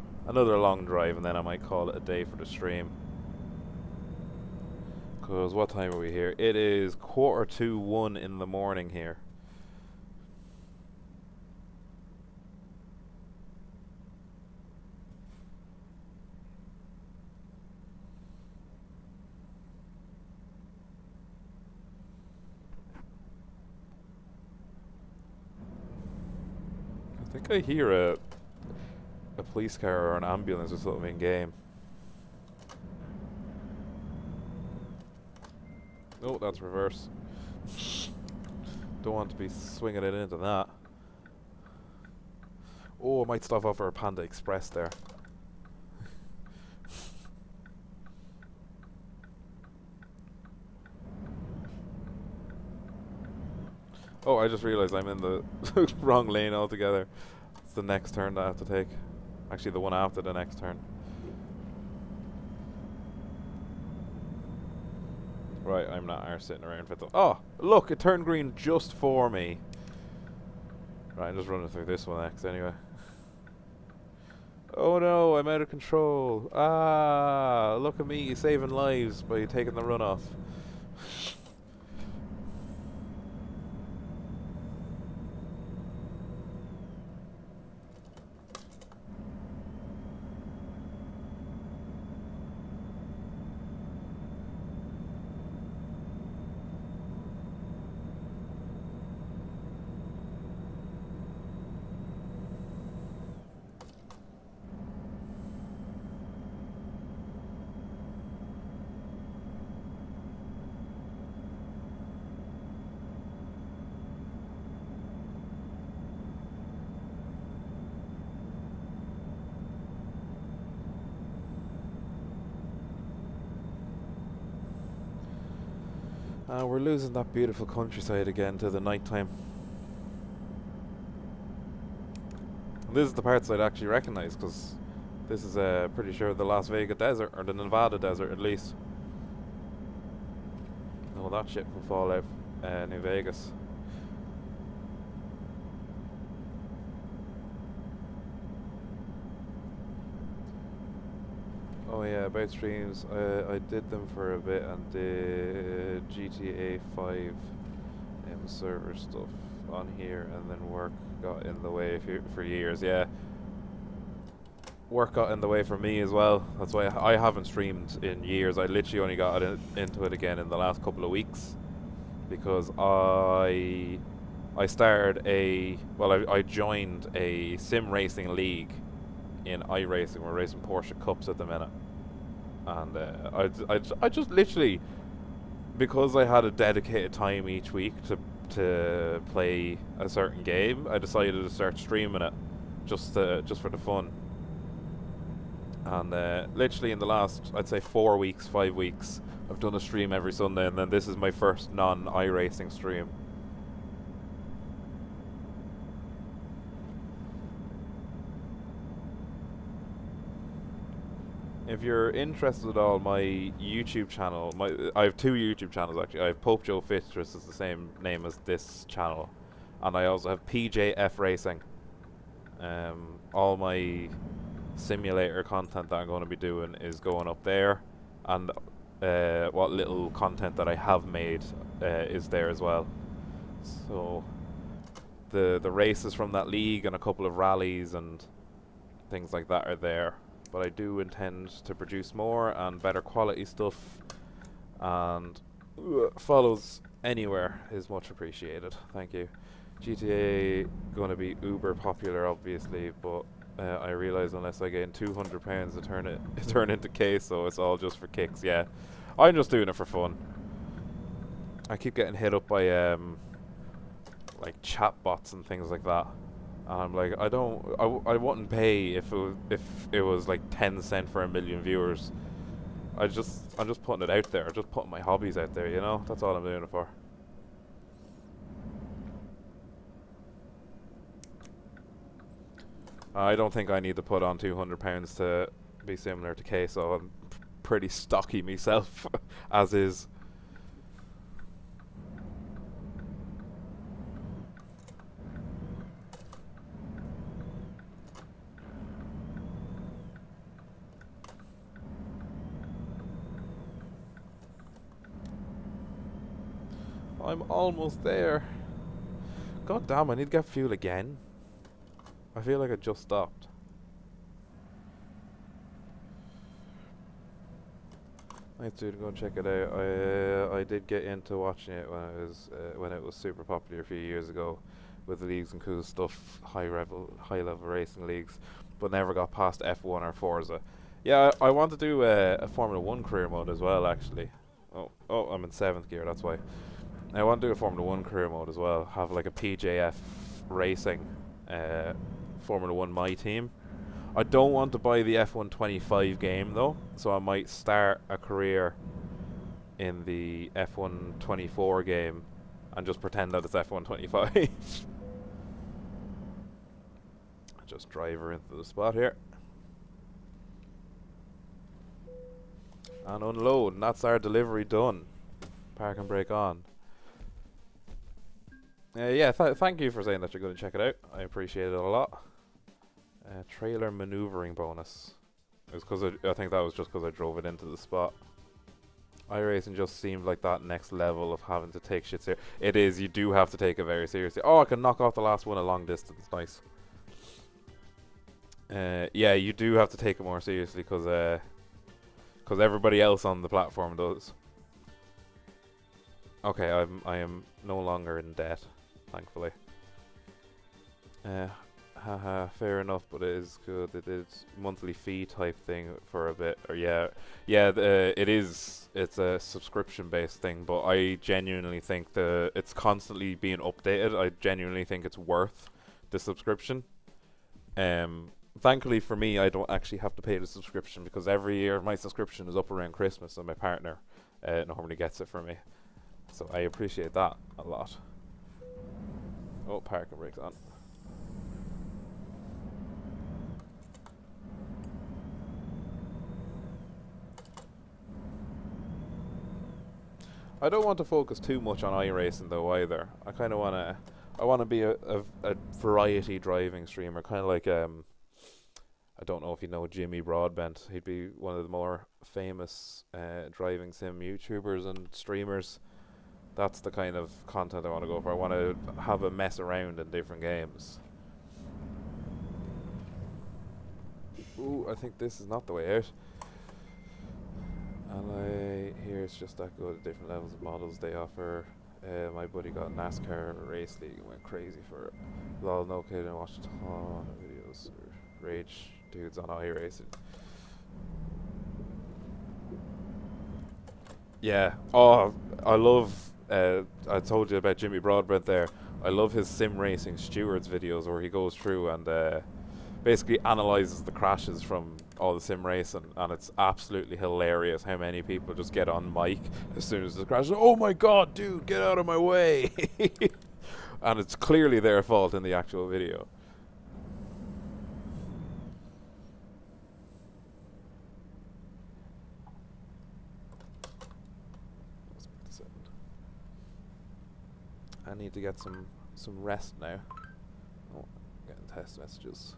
long drive, and then I might call it a day for the stream. Because what time are we here? It is 1:45 in the morning here. think I hear a police car or an ambulance or something in game. Oh, that's reverse. Don't want to be swinging it into that. Oh, I might stop off for a Panda Express there. Oh, I just realised I'm in the wrong lane altogether. It's the next turn that I have to take. Actually, the one after the next turn. Right, I'm not sitting around for the... Oh, look, it turned green just for me. Right, I'm just running through this one next anyway. Oh no, I'm out of control. Ah, look at me saving lives by taking the runoff. We're losing that beautiful countryside again to the night time. This is the parts I'd actually recognise, because this is pretty sure the Las Vegas desert, or the Nevada desert at least. No, that shit from Fallout New Vegas. Oh yeah, about streams, I did them for a bit and did GTA 5 server stuff on here, and then work got in the way for years, yeah. Work got in the way for me as well. That's why I haven't streamed in years. I literally only got into it again in the last couple of weeks, because I started I joined a sim racing league in iRacing. We're racing Porsche Cups at the minute, and I just literally, because I had a dedicated time each week to play a certain game, I decided to start streaming it just for the fun. And literally in the last, I'd say 4 weeks, 5 weeks, I've done a stream every Sunday, and then this is my first non-iRacing stream. If you're interested at all, my YouTube channel, I have 2 YouTube channels actually. I have Pope Joe Fitrus, is the same name as this channel, and I also have PJF Racing. All my simulator content that I'm going to be doing is going up there, and what little content that I have made is there as well. So the races from that league and a couple of rallies and things like that are there. But I do intend to produce more and better quality stuff, and follows anywhere is much appreciated. Thank you. GTA going to be uber popular, obviously, but I realise unless I gain £200 to turn into K, so it's all just for kicks. Yeah, I'm just doing it for fun. I keep getting hit up by like chat bots and things like that. And I'm like, I wouldn't pay if it was like 10 cents for 1 million viewers. I'm just putting it out there, just putting my hobbies out there, you know? That's all I'm doing it for. I don't think I need to put on £200 to be similar to K, so I'm pretty stocky myself, as is. I'm almost there. God damn, I need to get fuel again. I feel like I just stopped. Nice dude, go and check it out. I did get into watching it when it was super popular a few years ago. with leagues and cool stuff, high level racing leagues, but never got past F1 or Forza. Yeah, I want to do a Formula 1 career mode as well, actually. Oh, I'm in 7th gear, that's why. I want to do a Formula 1 career mode as well. Have like a PJF racing Formula 1 my team. I don't want to buy the F1 25 game though, so I might start a career in the F1 24 game and just pretend that it's F1 25. Just drive her into the spot here. And unload, and that's our delivery done. Park and brake on. Yeah, thank you for saying that you're going to check it out. I appreciate it a lot. Trailer maneuvering bonus. It was because I think that was just because I drove it into the spot. iRacing just seemed like that next level of having to take shit serious. It is, you do have to take it very seriously. Oh, I can knock off the last one a long distance. Nice. Yeah, you do have to take it more seriously because everybody else on the platform does. Okay, I am no longer in debt, thankfully. Haha, fair enough, but it is good. It is monthly fee type thing for a bit, or yeah, it is. It's a subscription based thing, but I genuinely think it's constantly being updated. I genuinely think it's worth the subscription. Thankfully for me, I don't actually have to pay the subscription because every year my subscription is up around Christmas, and my partner normally gets it for me. So I appreciate that a lot. Oh, park and brakes on. I don't want to focus too much on iRacing though either. I kind of want to be a variety driving streamer, kind of like I don't know if you know Jimmy Broadbent. He'd be one of the more famous driving sim YouTubers and streamers. That's the kind of content I want to go for. I want to have a mess around in different games. Ooh, I think this is not the way out. And I hear it's just that good at different levels of models they offer. My buddy got a NASCAR race league and went crazy for it. Lol, no kidding, I watched a ton of videos. Rage dudes on iRacing. Yeah. Oh, I love. I told you about Jimmy Broadbent there. I love his sim racing stewards videos where he goes through and basically analyzes the crashes from all the sim racing, and it's absolutely hilarious how many people just get on mic as soon as the crash. Oh my god, dude, get out of my way! And it's clearly their fault in the actual video. I need to get some rest now. Oh, getting test messages.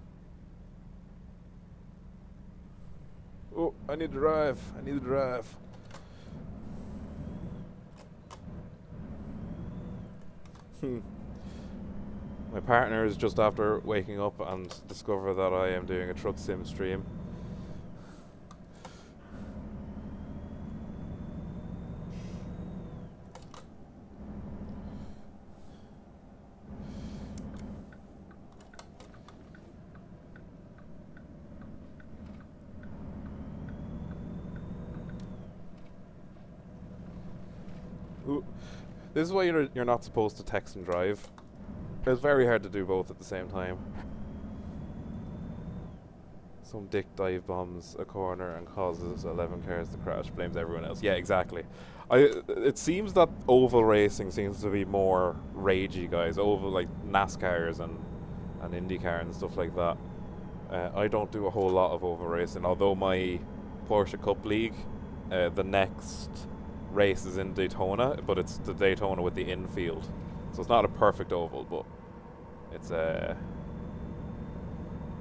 Oh, I need to drive. I need to drive. My partner is just after waking up and discover that I am doing a truck sim stream. This is why you're not supposed to text and drive. It's very hard to do both at the same time. Some dick dive bombs a corner and causes 11 cars to crash, blames everyone else. Yeah, exactly. It seems that oval racing seems to be more ragey, guys. Oval, like NASCARs and IndyCar and stuff like that. I don't do a whole lot of oval racing, although my Porsche Cup League, the next race is in Daytona, but it's the Daytona with the infield, so it's not a perfect oval, but it's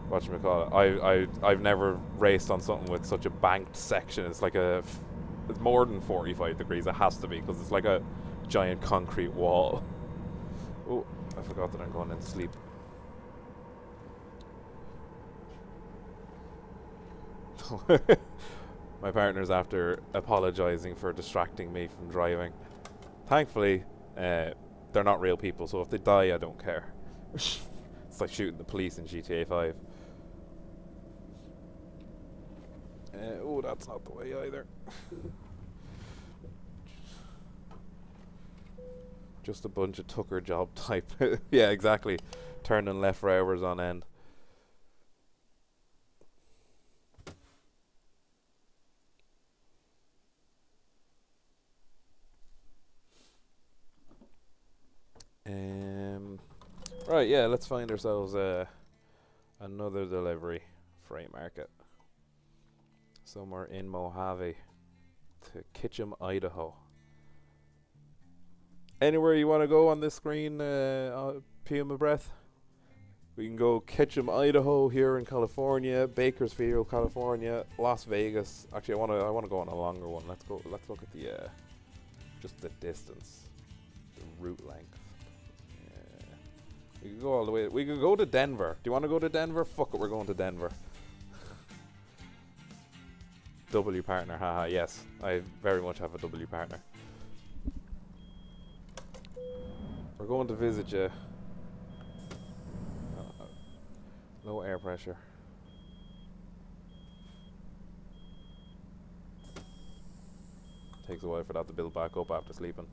whatchamacallit, I've never raced on something with such a banked section. It's like it's more than 45 degrees. It has to be, because it's like a giant concrete wall. Oh, I forgot that I'm going in sleep. My partner's after apologizing for distracting me from driving. Thankfully, they're not real people, so if they die, I don't care. It's like shooting the police in GTA 5. Oh, that's not the way either. Just a bunch of Tucker job type. Yeah, exactly. Turning left for hours on end. Right, yeah, let's find ourselves another delivery freight market. Somewhere in Mojave to Kitchum, Idaho. Anywhere you want to go on this screen, Puma Breath? We can go Kitchum, Idaho, here in California, Bakersfield, California, Las Vegas. Actually, I want to go on a longer one. Let's go. Let's look at the just the distance, the route length. We could go all the way. We could go to Denver. Do you want to go to Denver? Fuck it, we're going to Denver. W partner, haha. Yes, I very much have a W partner. We're going to visit you. Low air pressure. Takes a while for that to build back up after sleeping.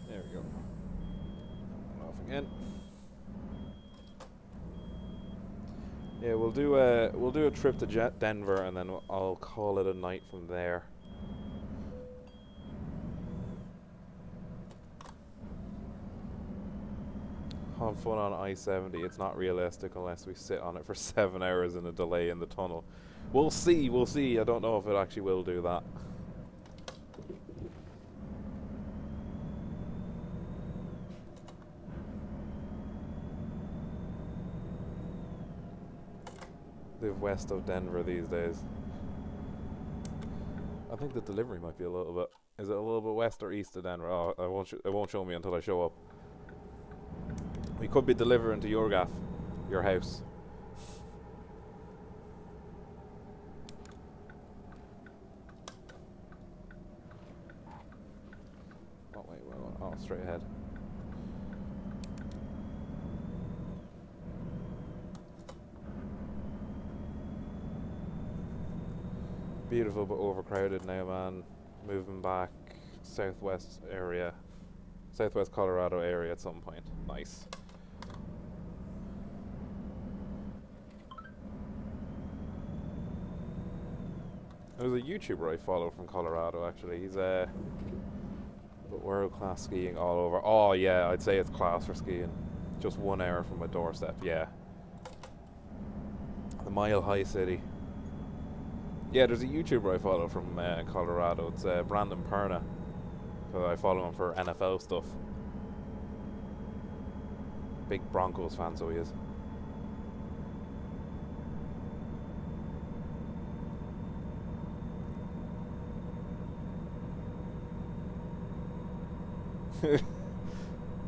There we go. Off again. Yeah, we'll do a trip to Denver, and then I'll call it a night from there. Have fun on I-70. It's not realistic unless we sit on it for 7 hours in a delay in the tunnel. We'll see. We'll see. I don't know if it actually will do that. Live west of Denver these days. I think the delivery might be a little bit. Is it a little bit west or east of Denver? Oh, it won't show me until I show up. We could be delivering to your gaff, your house. Oh wait, oh, straight ahead. Beautiful but overcrowded now, man. Moving back southwest Colorado area at some point. Nice. There's a YouTuber I follow from Colorado, actually. He's world-class skiing all over. Oh yeah, I'd say it's class for skiing. Just 1 hour from my doorstep, yeah. The Mile High City. Yeah, there's a YouTuber I follow from Colorado. It's Brandon Perna. So I follow him for NFL stuff. Big Broncos fan, so he is.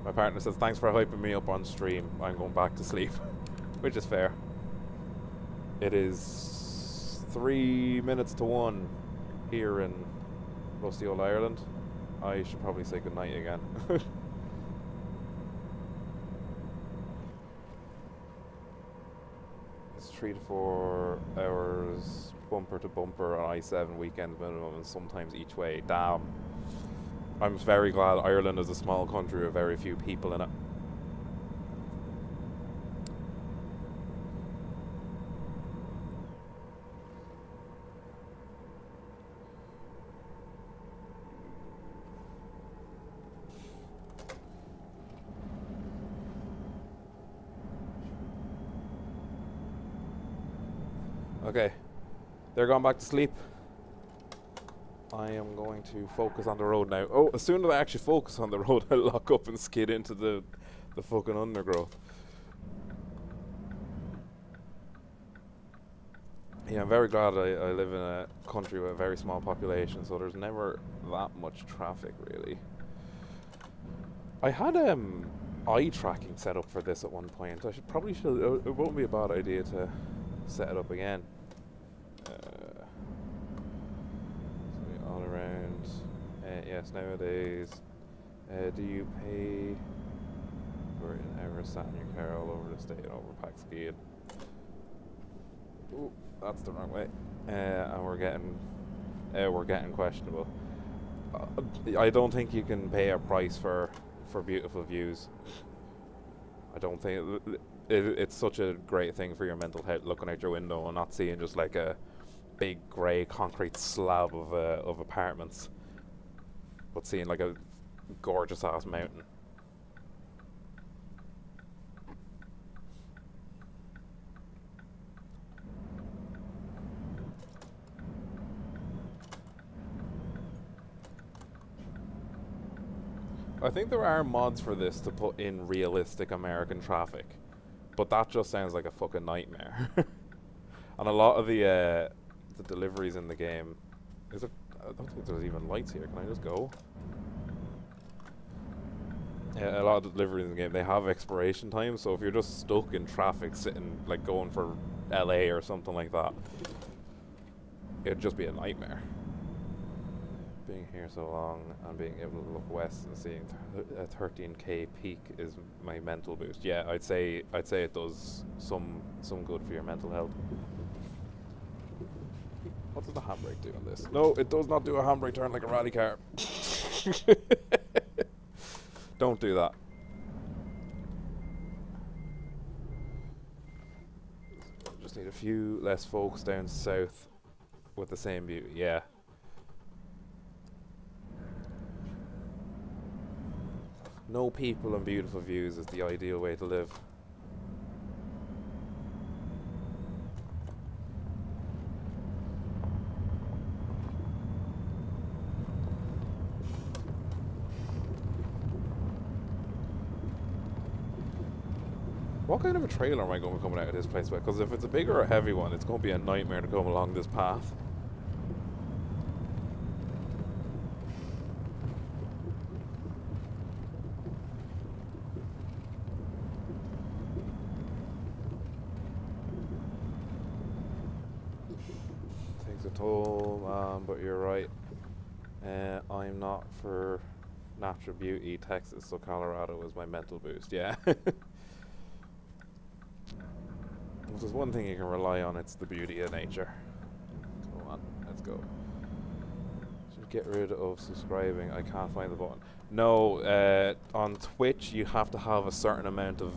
My partner says, thanks for hyping me up on stream. I'm going back to sleep. Which is fair. It is 3 minutes to 1 here in rusty old Ireland. I should probably say goodnight again. It's 3 to 4 hours bumper to bumper on I-7 weekend minimum, and sometimes each way. Damn. I'm very glad Ireland is a small country with very few people in it. Okay, they're going back to sleep. I am going to focus on the road now. Oh, as soon as I actually focus on the road, I lock up and skid into the fucking undergrowth. Yeah, I'm very glad I live in a country with a very small population, so there's never that much traffic, really. I had eye tracking set up for this at one point. I probably should. It won't be a bad idea to set it up again. So all around. Yes, nowadays, do you pay for an hour sat in your car all over the state and overpack skiing? Ooh, that's the wrong way. And we're getting questionable. I don't think you can pay a price for beautiful views. I don't think it's such a great thing for your mental health, looking out your window and not seeing just like a big grey concrete slab of apartments, but seeing like a gorgeous ass mountain. I think there are mods for this to put in realistic American traffic, but that just sounds like a fucking nightmare. And a lot of the deliveries in the game, I don't think there's even lights here. Can I just go? Yeah, a lot of the deliveries in the game, they have expiration time, so if you're just stuck in traffic sitting, like going for LA or something like that, it'd just be a nightmare. Being here so long and being able to look west and seeing a 13k peak is my mental boost. Yeah, I'd say it does some good for your mental health. What does the handbrake do on this? No, it does not do a handbrake turn like a rally car. Don't do that. Just need a few less folks down south with the same beauty. Yeah. No people and beautiful views is the ideal way to live. What kind of a trailer am I going to be coming out of this place with? Because if it's a big or a heavy one, it's going to be a nightmare to come along this path. Takes a toll, but you're right. I'm not for natural beauty, Texas, so Colorado is my mental boost, yeah. If there's one thing you can rely on, it's the beauty of nature. Come on, let's go. Should get rid of subscribing. I can't find the button. No, on Twitch you have to have a certain amount of,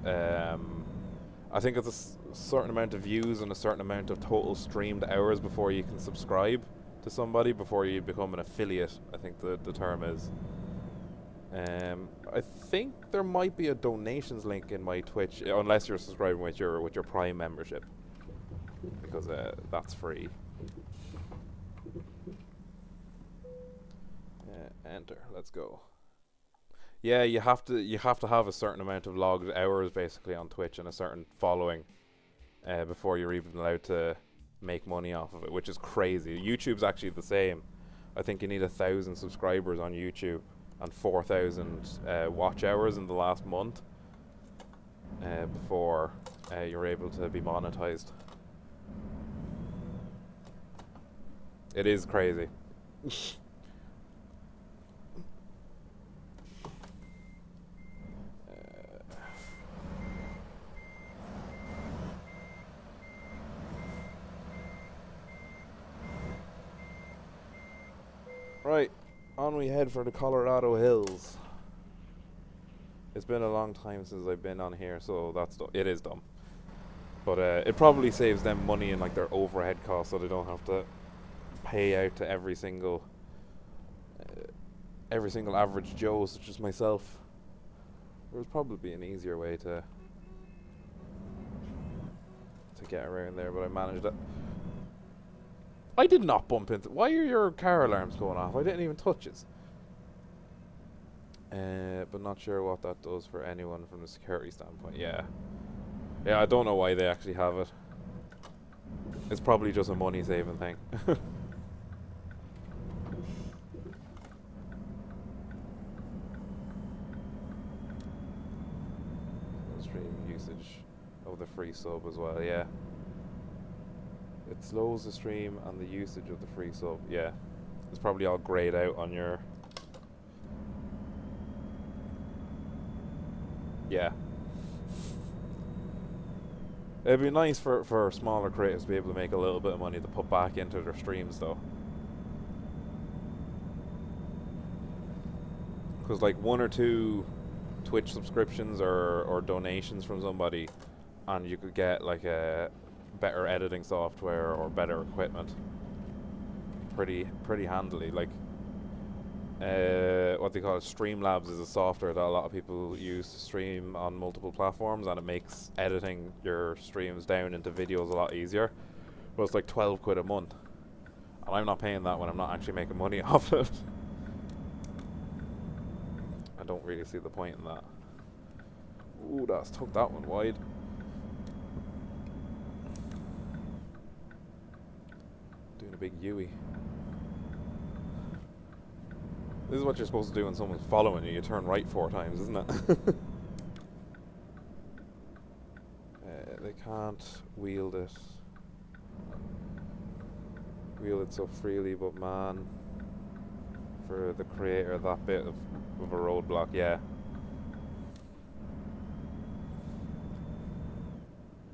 I think it's a certain amount of views and a certain amount of total streamed hours before you can subscribe to somebody, before you become an affiliate, I think the term is. I think there might be a donations link in my Twitch, unless you're subscribing with your Prime membership, because that's free. Enter. Let's go. Yeah, you have to have a certain amount of logged hours basically on Twitch and a certain following before you're even allowed to make money off of it, which is crazy. YouTube's actually the same. I think you need 1,000 subscribers on YouTube and 4,000 watch hours in the last month before you're able to be monetized. It is crazy. Right. On we head for the Colorado Hills. It's been a long time since I've been on here, so it is dumb. But it probably saves them money in like their overhead costs, so they don't have to pay out to every single average Joe, such as myself. There's probably an easier way to get around there, but I managed it. I did not bump into... Why are your car alarms going off? I didn't even touch it. But not sure what that does for anyone from a security standpoint. Yeah. Yeah, I don't know why they actually have it. It's probably just a money-saving thing. of the free sub as well, yeah. It slows the stream and the usage of the free sub, yeah. It's probably all grayed out on your... Yeah. It'd be nice for smaller creators to be able to make a little bit of money to put back into their streams though. Because like 1 or 2 Twitch subscriptions or donations from somebody, and you could get like a better editing software or better equipment pretty handily. Like what they call it, Streamlabs is a software that a lot of people use to stream on multiple platforms, and it makes editing your streams down into videos a lot easier. But it's like 12 quid a month, and I'm not paying that when I'm not actually making money off it. I don't really see the point in that. Ooh, that's took that one wide. Doing a big Yui. This is what you're supposed to do when someone's following you. You turn right 4 times, isn't it? They can't wield it so freely, but man, for the creator, that bit of a roadblock, yeah.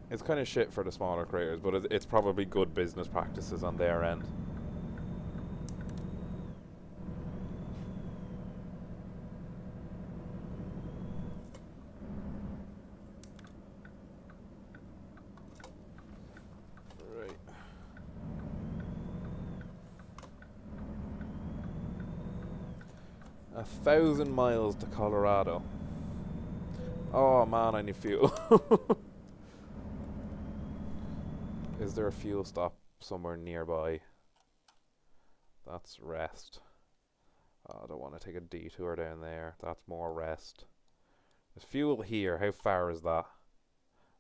It's kind of shit for the smaller creators, but it's probably good business practices on their end. Right. A 1,000 miles to Colorado. Oh man, I need fuel. Is there a fuel stop somewhere nearby? That's rest. Oh, I don't want to take a detour down there. That's more rest. There's fuel here. How far is that?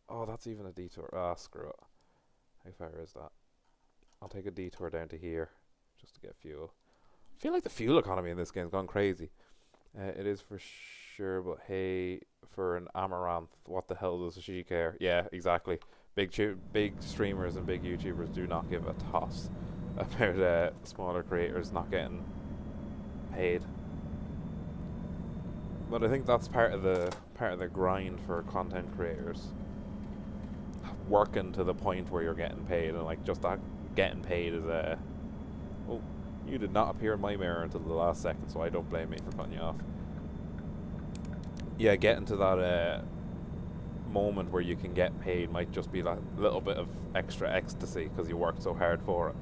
Oh, that's even a detour. Ah, screw it. How far is that? I'll take a detour down to here just to get fuel. I feel like the fuel economy in this game's gone crazy. It is for sure, but hey, for an Amaranth, what the hell does she care? Yeah, exactly. Big streamers and big YouTubers do not give a toss about smaller creators not getting paid. But I think that's part of the grind for content creators. Working to the point where you're getting paid, and like just that getting paid is a... Oh, you did not appear in my mirror until the last second, so I don't blame me for cutting you off. Yeah, getting to that moment where you can get paid might just be that little bit of extra ecstasy because you worked so hard for it.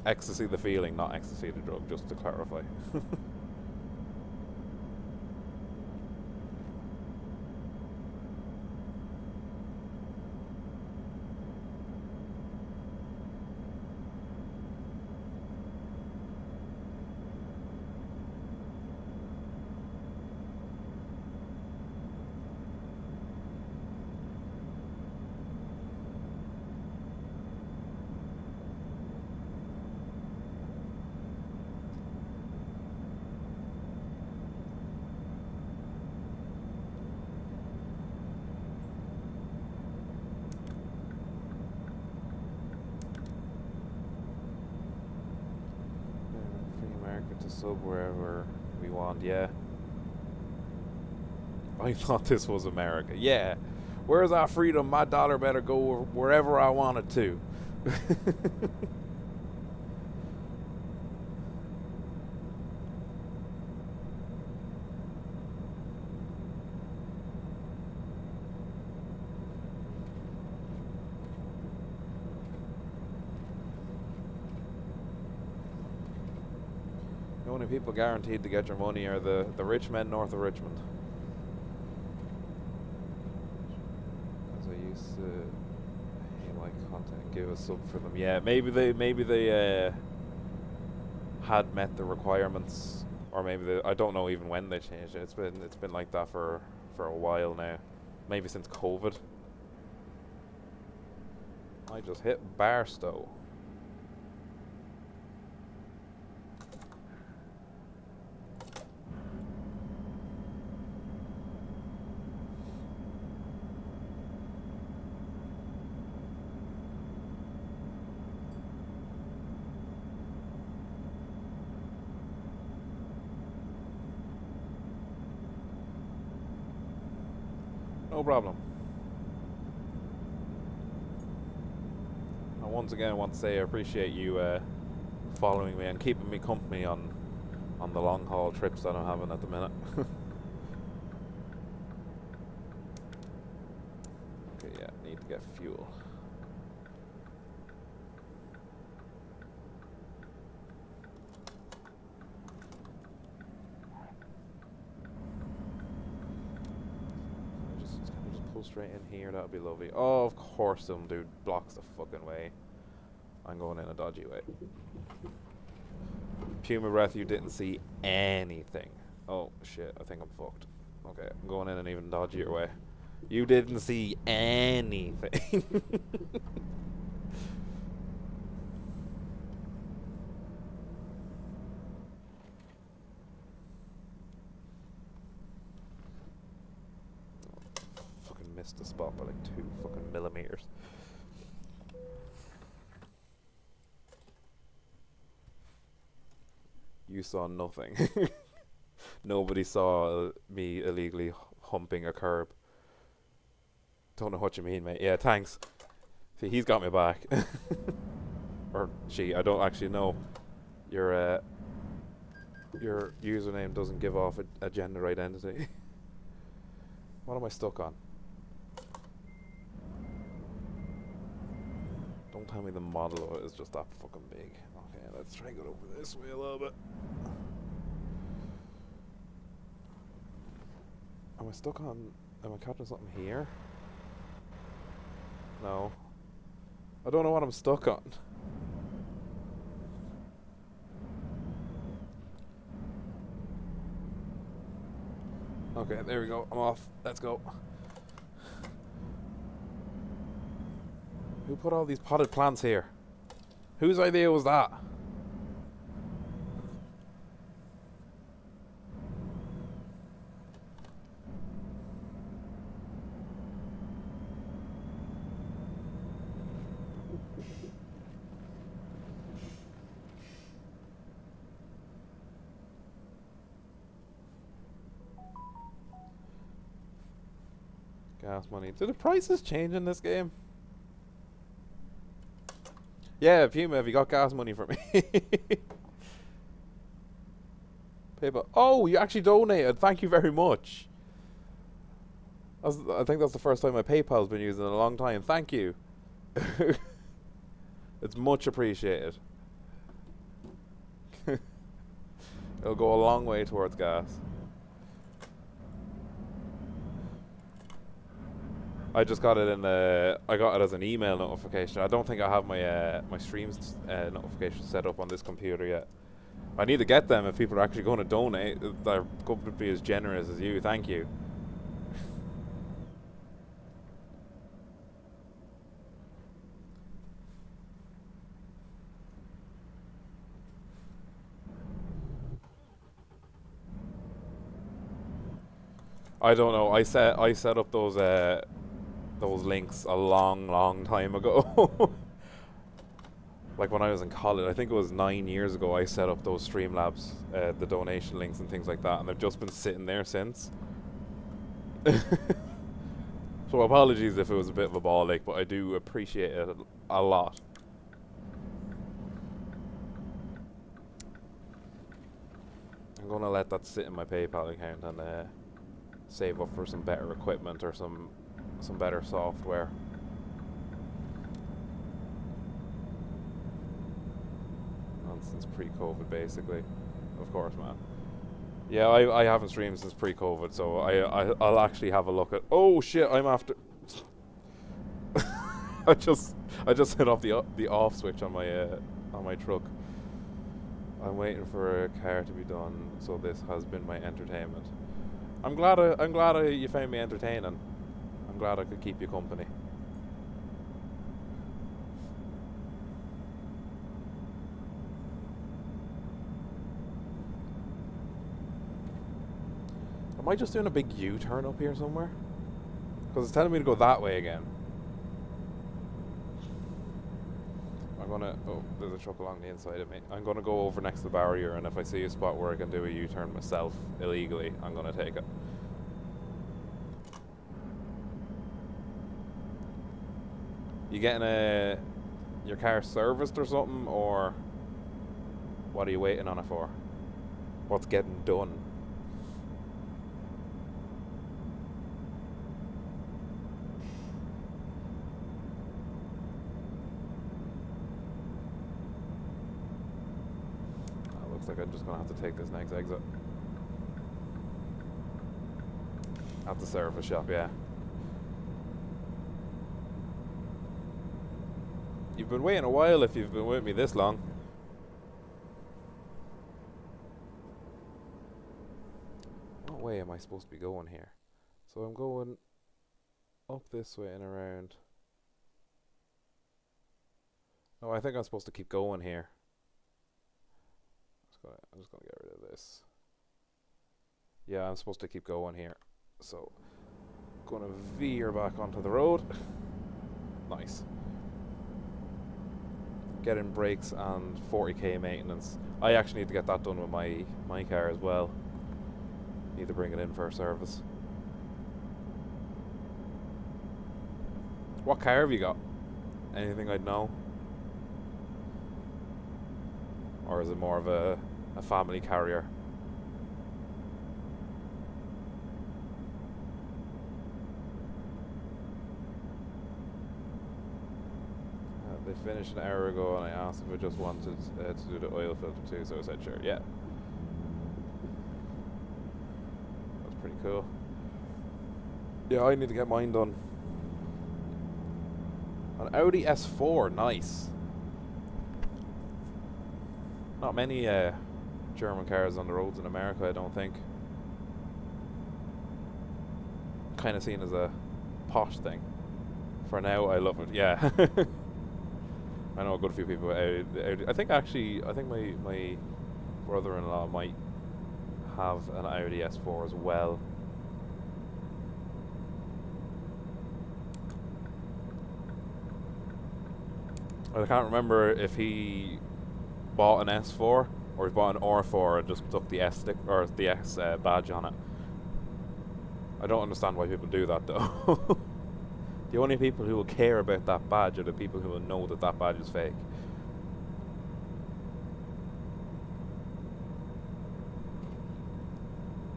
Ecstasy the feeling, not ecstasy the drug, just to clarify. To sub wherever we want, yeah. I thought this was America. Yeah. Where's our freedom? My dollar better go wherever I want it to. The only people guaranteed to get your money are the rich men north of Richmond. As I used to hey, like content and give a sub for them. Yeah, maybe they had met the requirements, or maybe I don't know even when they changed it. It's been like that for a while now. Maybe since COVID. I just hit Barstow. No problem. And once again, I want to say I appreciate you following me and keeping me company on the long haul trips that I'm having at the minute. Okay, yeah, need to get fuel. Can I just pull straight in here? That would be lovely. Oh, of course some dude blocks the fucking way. I'm going in a dodgy way. Puma breath, you didn't see anything. Oh shit, I think I'm fucked. Okay, I'm going in an even dodgier way. You didn't see anything. Fucking missed the spot by like 2 fucking millimeters. You saw nothing. Nobody saw me illegally humping a curb. Don't know what you mean, mate. Yeah, thanks. See, he's got me back. Or she, I don't actually know. Your username doesn't give off a gender identity. What am I stuck on? Don't tell me the model of it is just that fucking big. Okay, let's try and go over this way a little bit. Am I stuck on... Am I catching something here? No. I don't know what I'm stuck on. Okay, there we go. I'm off. Let's go. Who put all these potted plants here? Whose idea was that? Gas money. Do the prices change in this game? Yeah, Puma, have you got gas money for me? PayPal. Oh, you actually donated. Thank you very much. I think that's the first time my PayPal's been used in a long time. Thank you. It's much appreciated. It'll go a long way towards gas. I just got it in I got it as an email notification. I don't think I have my my streams notifications set up on this computer yet. I need to get them if people are actually going to donate. They're going to be as generous as you. Thank you. I don't know. I set up those links a long time ago. Like when I was in college, I think it was 9 years ago, I set up those Streamlabs, the donation links and things like that, and they've just been sitting there since. So apologies if it was a bit of a ball ache, but I do appreciate it a lot. I'm gonna let that sit in my PayPal account and save up for some better equipment or some better software. Since pre-COVID, basically. Of course, man. Yeah, I haven't streamed since pre-COVID, so I'll actually have a look at... Oh shit, I'm after... I just hit off the off switch on my truck. I'm waiting for a car to be done, so this has been my entertainment. I'm glad you found me entertaining. I'm glad I could keep you company. Am I just doing a big U-turn up here somewhere? Because it's telling me to go that way again. I'm gonna... Oh, there's a truck along the inside of me. I'm gonna go over next to the barrier, and if I see a spot where I can do a U-turn myself illegally, I'm gonna take it. You getting your car serviced or something, or what are you waiting on it for? What's getting done? Looks like I'm just gonna have to take this next exit. At the service shop, yeah. You've been waiting a while if you've been with me this long. What way am I supposed to be going here? So I'm going up this way and around. Oh, I think I'm supposed to keep going here. I'm just gonna get rid of this. Yeah, I'm supposed to keep going here. So, gonna veer back onto the road. Nice. Getting brakes and 40k maintenance. I actually need to get that done with my car as well. Need to bring it in for a service. What car have you got? Anything I'd know? Or is it more of a family carrier? They finished an hour ago and I asked if I just wanted to do the oil filter too, so I said sure, yeah. That's pretty cool. Yeah, I need to get mine done. An Audi S4, nice. Not many German cars on the roads in America, I don't think. Kind of seen as a posh thing. For now, I love it, yeah. I know a good few people with Audi. I think my brother-in-law might have an Audi S4 as well. I can't remember if he bought an S4 or he bought an R4 and just took the S stick or the S badge on it. I don't understand why people do that though. The only people who will care about that badge are the people who will know that that badge is fake.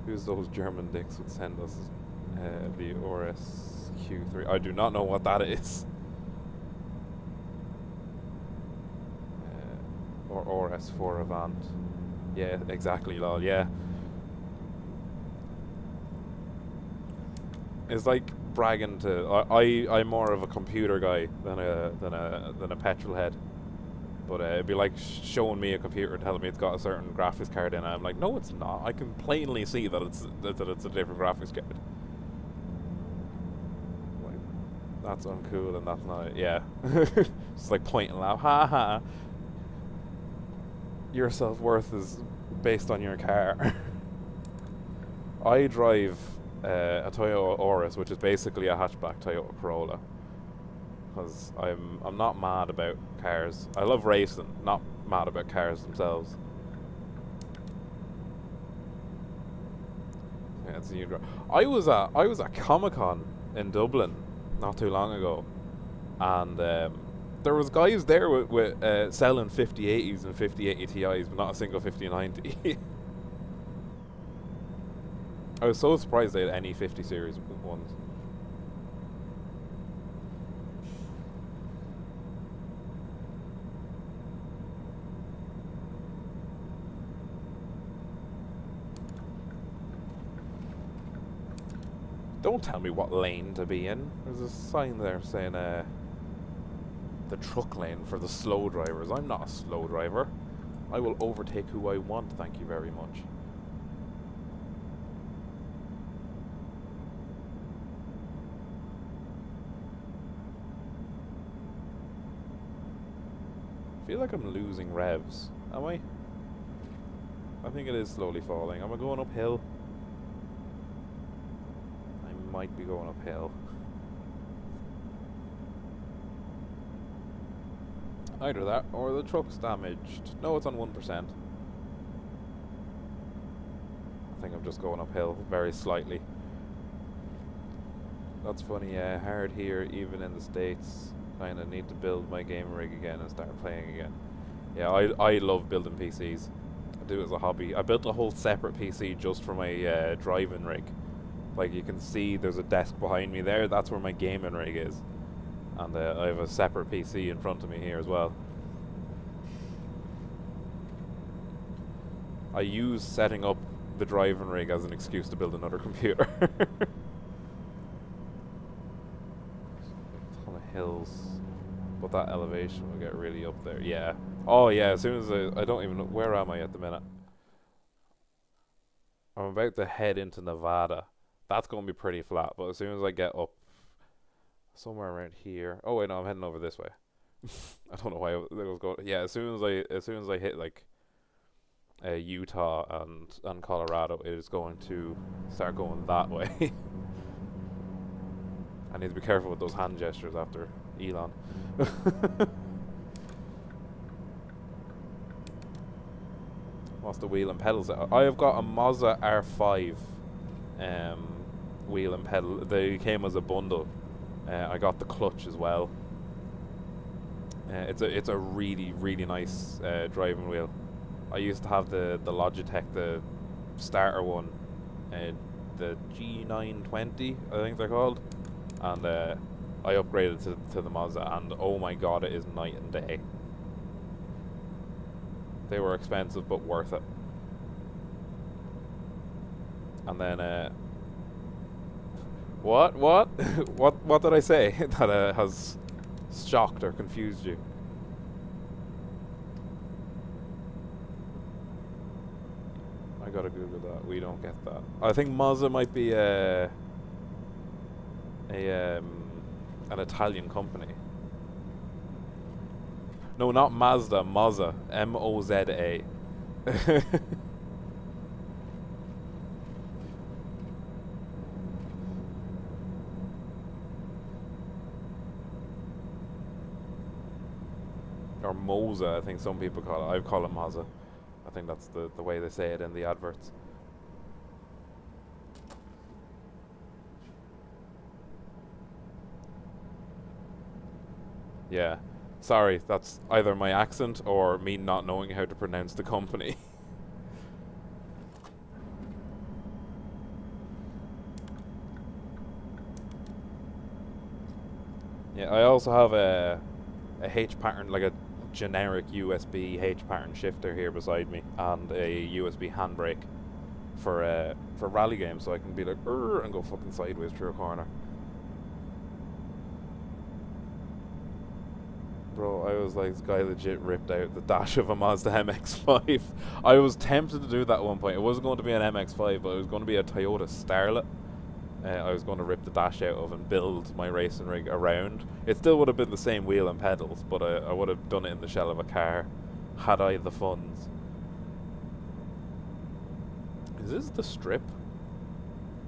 Who's those German dicks would send us the RSQ3? I do not know what that is. Or RS4 Avant. Yeah, exactly, lol, yeah. It's like bragging to I'm more of a computer guy than a petrol head. But it'd be like showing me a computer and telling me it's got a certain graphics card in it. I'm like, no, it's not. I can plainly see that it's a different graphics card. Like, that's uncool and that's not it. Yeah. Just like point and laugh. Ha ha. Your self-worth is based on your car. I drive a Toyota Auris, which is basically a hatchback Toyota Corolla. Because I'm not mad about cars. I love racing, not mad about cars themselves. Yeah, it's a new drive. I was at Comic-Con in Dublin not too long ago, and there was guys there with selling 5080s and 5080 Ti's, but not a single 5090. I was so surprised they had any 50 series ones. Don't tell me what lane to be in. There's a sign there saying the truck lane for the slow drivers. I'm not a slow driver. I will overtake who I want, thank you very much. I feel like I'm losing revs. Am I? I think it is slowly falling. Am I going uphill? I might be going uphill. Either that or the truck's damaged. No, it's on 1%. I think I'm just going uphill very slightly. That's funny, hard here even in the States. Kinda need to build my game rig again and start playing again. Yeah, I love building PCs. I do it as a hobby. I built a whole separate PC just for my driving rig. Like you can see there's a desk behind me there, that's where my gaming rig is. And I have a separate PC in front of me here as well. I use setting up the driving rig as an excuse to build another computer. Ton of hills. But that elevation will get really up there. Yeah. Oh yeah, as soon as I don't even know, where am I at the minute? I'm about to head into Nevada. That's going to be pretty flat, but as soon as I get up somewhere around here. Oh wait, no, I'm heading over this way. I don't know why I was going. Yeah, as soon as I hit like Utah and Colorado, it is going to start going that way. I need to be careful with those hand gestures after Elon. What's the wheel and pedals? I have got a Mazda R5 wheel and pedal. They came as a bundle. I got the clutch as well. It's a really nice driving wheel. I used to have the Logitech, the starter one, the G920 I think they're called, and I upgraded to the Mazda, and oh my god, it is night and day. They were expensive but worth it. And then what what did I say that has shocked or confused you? I gotta Google that. We don't get that. I think Mazda might be an Italian company. No, not Mazda. Moza. M-O-Z-A. Or Moza, I think some people call it. I call it Mazda. I think that's the way they say it in the adverts. Yeah. Sorry, that's either my accent or me not knowing how to pronounce the company. Yeah, I also have a H pattern, like a generic USB H pattern shifter here beside me, and a USB handbrake for rally games, so I can be like and go fucking sideways through a corner. Bro, I was like, this guy legit ripped out the dash of a Mazda MX-5. I was tempted to do that at one point. It wasn't going to be an MX-5, but it was going to be a Toyota Starlet. I was going to rip the dash out of and build my racing rig around. It still would have been the same wheel and pedals, but I would have done it in the shell of a car, had I the funds. Is this the Strip?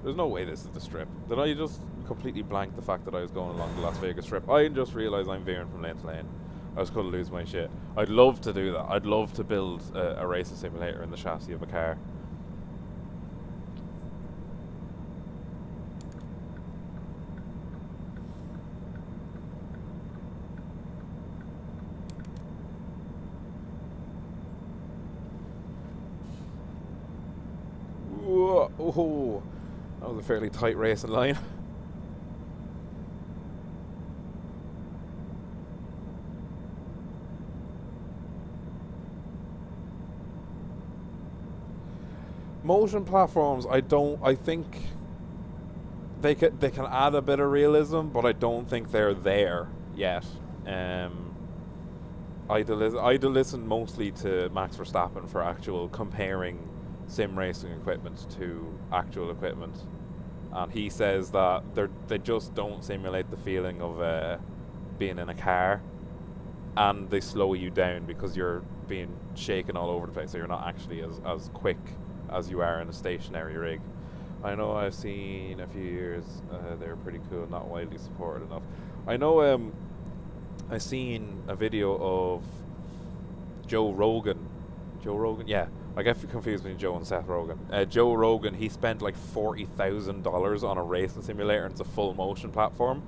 There's no way this is the Strip. Did I just completely blank the fact that I was going along the Las Vegas Strip? I just realised I'm veering from lane to lane. I was going to lose my shit. I'd love to do that. I'd love to build a racing simulator in the chassis of a car. Oh, that was a fairly tight racing line. Motion platforms, I think they can add a bit of realism, but I don't think they're there yet. I listen mostly to Max Verstappen for actual comparing sim racing equipment to actual equipment, and he says that they just don't simulate the feeling of being in a car, and they slow you down because you're being shaken all over the place, so you're not actually as quick as you are in a stationary rig. I know I've seen a few years, they're pretty cool, not widely supported enough. I know I seen a video of Joe Rogan, yeah, I get confused between Joe and Seth Rogen. Joe Rogan, he spent like $40,000 on a racing simulator, and it's a full motion platform,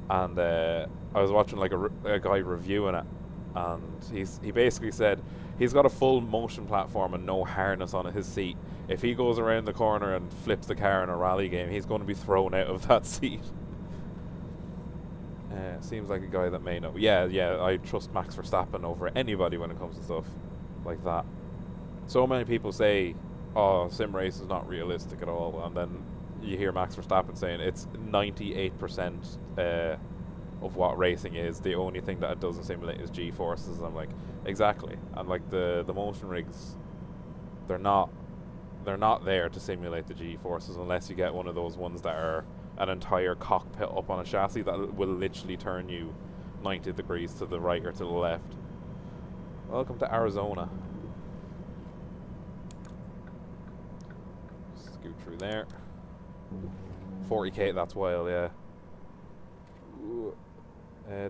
and I was watching like a guy reviewing it, and he basically said he's got a full motion platform and no harness on his seat. If he goes around the corner and flips the car in a rally game, he's going to be thrown out of that seat. Seems like a guy that may know. Yeah, I trust Max Verstappen over anybody when it comes to stuff like that. So many people say, oh, sim race is not realistic at all, and then you hear Max Verstappen saying it's 98% of what racing is. The only thing that it doesn't simulate is G-forces. I'm like, exactly. And like the motion rigs, they're not there to simulate the G-forces unless you get one of those ones that are an entire cockpit up on a chassis that will literally turn you 90 degrees to the right or to the left. Welcome to Arizona. Scoot through there. 40k, that's wild, yeah.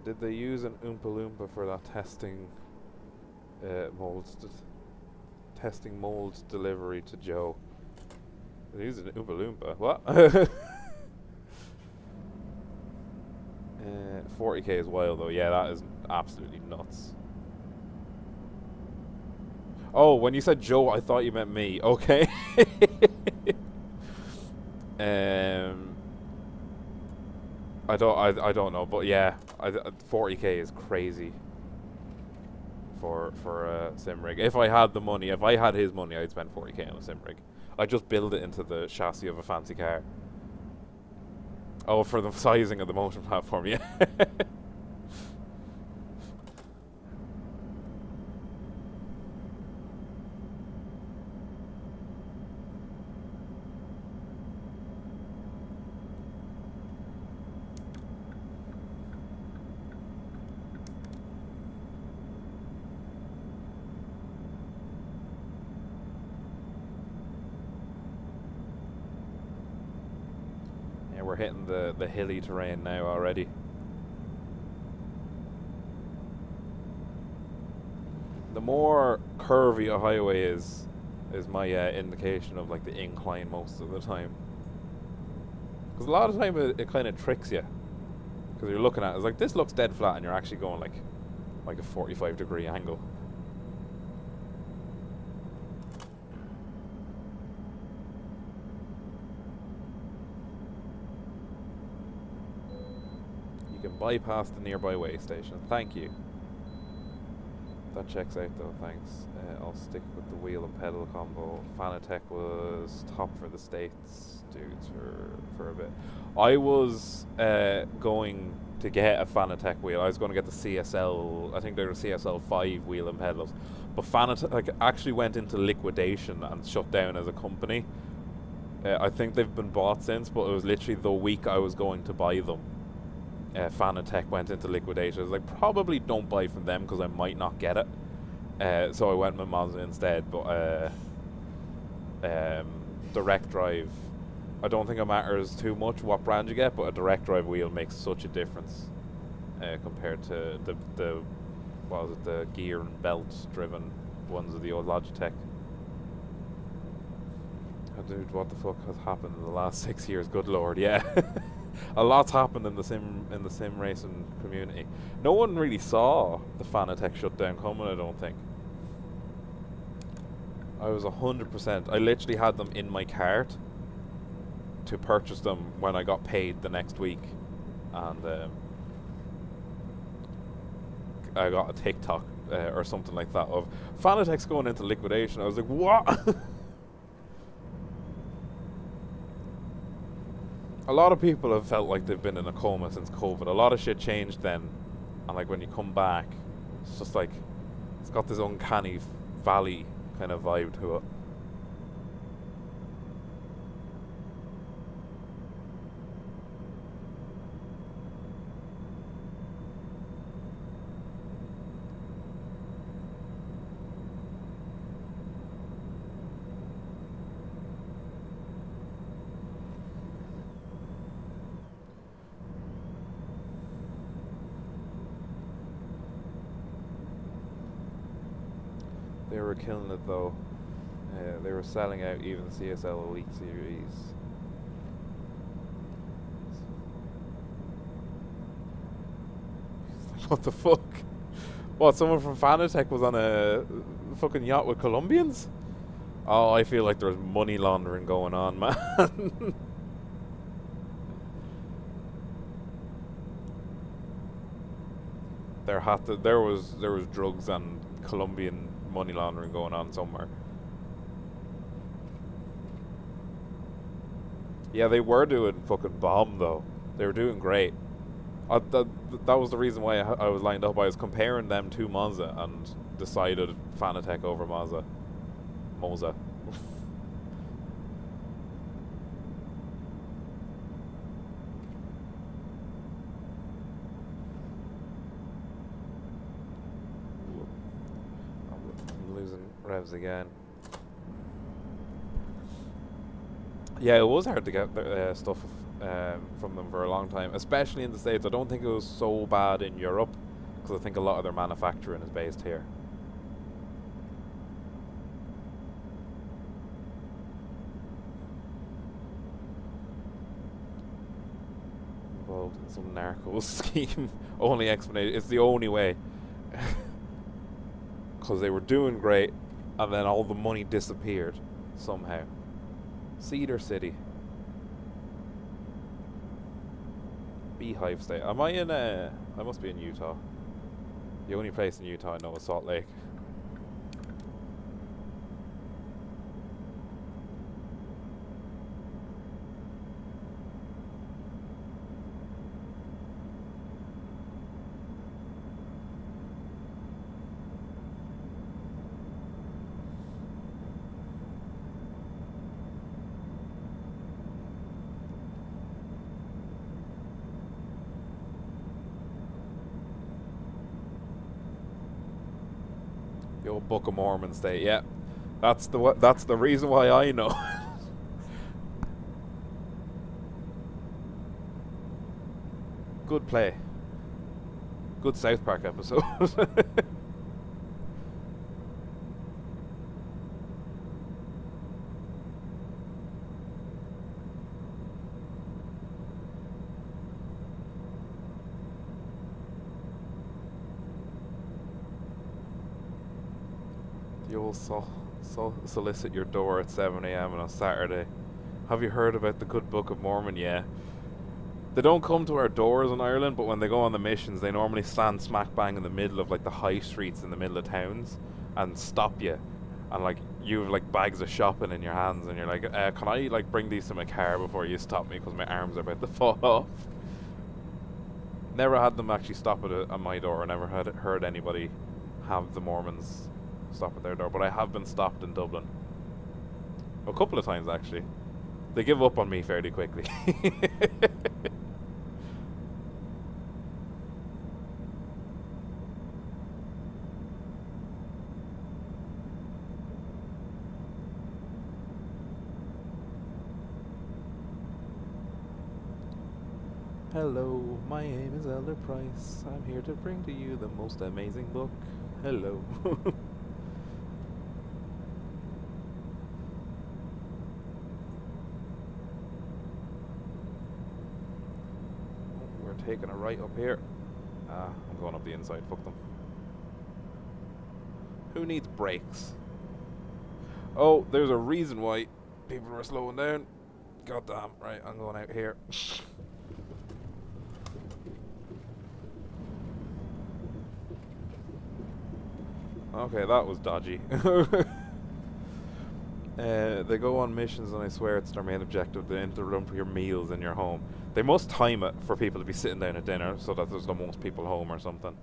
Did they use an Oompa Loompa for that testing testing mold delivery to Joe? They used an Oompa Loompa. What? 40k is wild though. Yeah, that is absolutely nuts. Oh, when you said Joe, I thought you meant me. Okay. I don't know, but yeah, 40k is crazy for a sim rig. If I had the money, if I had his money, I'd spend 40k on a sim rig. I'd just build it into the chassis of a fancy car. Oh, for the sizing of the motion platform, yeah. We're hitting the hilly terrain now already. The more curvy a highway is my indication of like the incline most of the time. Because a lot of the time it kind of tricks you. Because you're looking at it, it's like this looks dead flat, and you're actually going like a 45-degree angle. Bypass the nearby way station. Thank you. That checks out though, thanks. I'll stick with the wheel and pedal combo. Fanatec was top for the States dudes for a bit. I was going to get a Fanatec wheel. I was going to get the CSL, I think they were CSL 5 wheel and pedals. But Fanatec actually went into liquidation and shut down as a company. I think they've been bought since, but it was literally the week I was going to buy them. Fanatec went into liquidation. I was like, probably don't buy from them because I might not get it. So I went with Mazda instead. But direct drive, I don't think it matters too much what brand you get, but a direct drive wheel makes such a difference compared to the what was it, the gear and belt driven ones of the old Logitech. Oh, dude, what the fuck has happened in the last 6 years? Good lord, yeah. A lot's happened in the sim racing community. No one really saw the Fanatec shutdown coming, I don't think. I was 100%. I literally had them in my cart to purchase them when I got paid the next week, and I got a TikTok or something like that of Fanatec's going into liquidation. I was like, what? A lot of people have felt like they've been in a coma since COVID. A lot of shit changed then, and like when you come back, it's just like it's got this uncanny valley kind of vibe to it. They were killing it though. They were selling out even CSL Elite Series. What the fuck? What, someone from Fanatec was on a fucking yacht with Colombians? Oh, I feel like there's money laundering going on, man. There was drugs and Colombian money laundering going on somewhere. Yeah, they were doing fucking bomb though. They were doing great. That was the reason why I was lined up. I was comparing them to Monza and decided Fanatec over Monza. Monza. I'm losing revs again. Yeah, it was hard to get stuff from them for a long time, especially in the States. I don't think it was so bad in Europe, because I think a lot of their manufacturing is based here. Involved in some narco scheme. Only explanation. It's the only way. Because they were doing great, and then all the money disappeared somehow. Cedar City. Beehive State. Am I in I must be in Utah. The only place in Utah I know is Salt Lake. The old Book of Mormon State, yeah. That's the reason why I know. Good play. Good South Park episode. You'll solicit your door at 7 a.m. on a Saturday. Have you heard about the Good Book of Mormon? Yeah. They don't come to our doors in Ireland, but when they go on the missions, they normally stand smack bang in the middle of like the high streets in the middle of towns and stop you. And like you have like bags of shopping in your hands, and you're like, can I like bring these to my car before you stop me because my arms are about to fall off? Never had them actually stop at my door. I never heard anybody have the Mormons stop at their door, but I have been stopped in Dublin a couple of times actually. They give up on me fairly quickly. Hello, my name is Elder Price. I'm here to bring to you the most amazing book. Hello. We're taking a right up here. I'm going up the inside, fuck them. Who needs brakes? Oh, there's a reason why people are slowing down. God damn, right, I'm going out here. Okay, that was dodgy. They go on missions and I swear it's their main objective to interrupt your meals in your home. They must time it for people to be sitting down at dinner so that there's the most people home or something.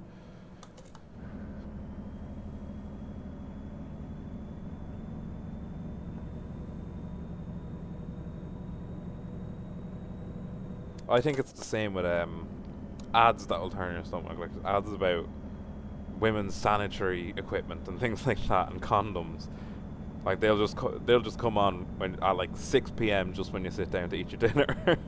I think it's the same with ads that will turn your stomach. Like ads about women's sanitary equipment and things like that, and condoms. Like they'll just come on when at like 6 p.m. just when you sit down to eat your dinner.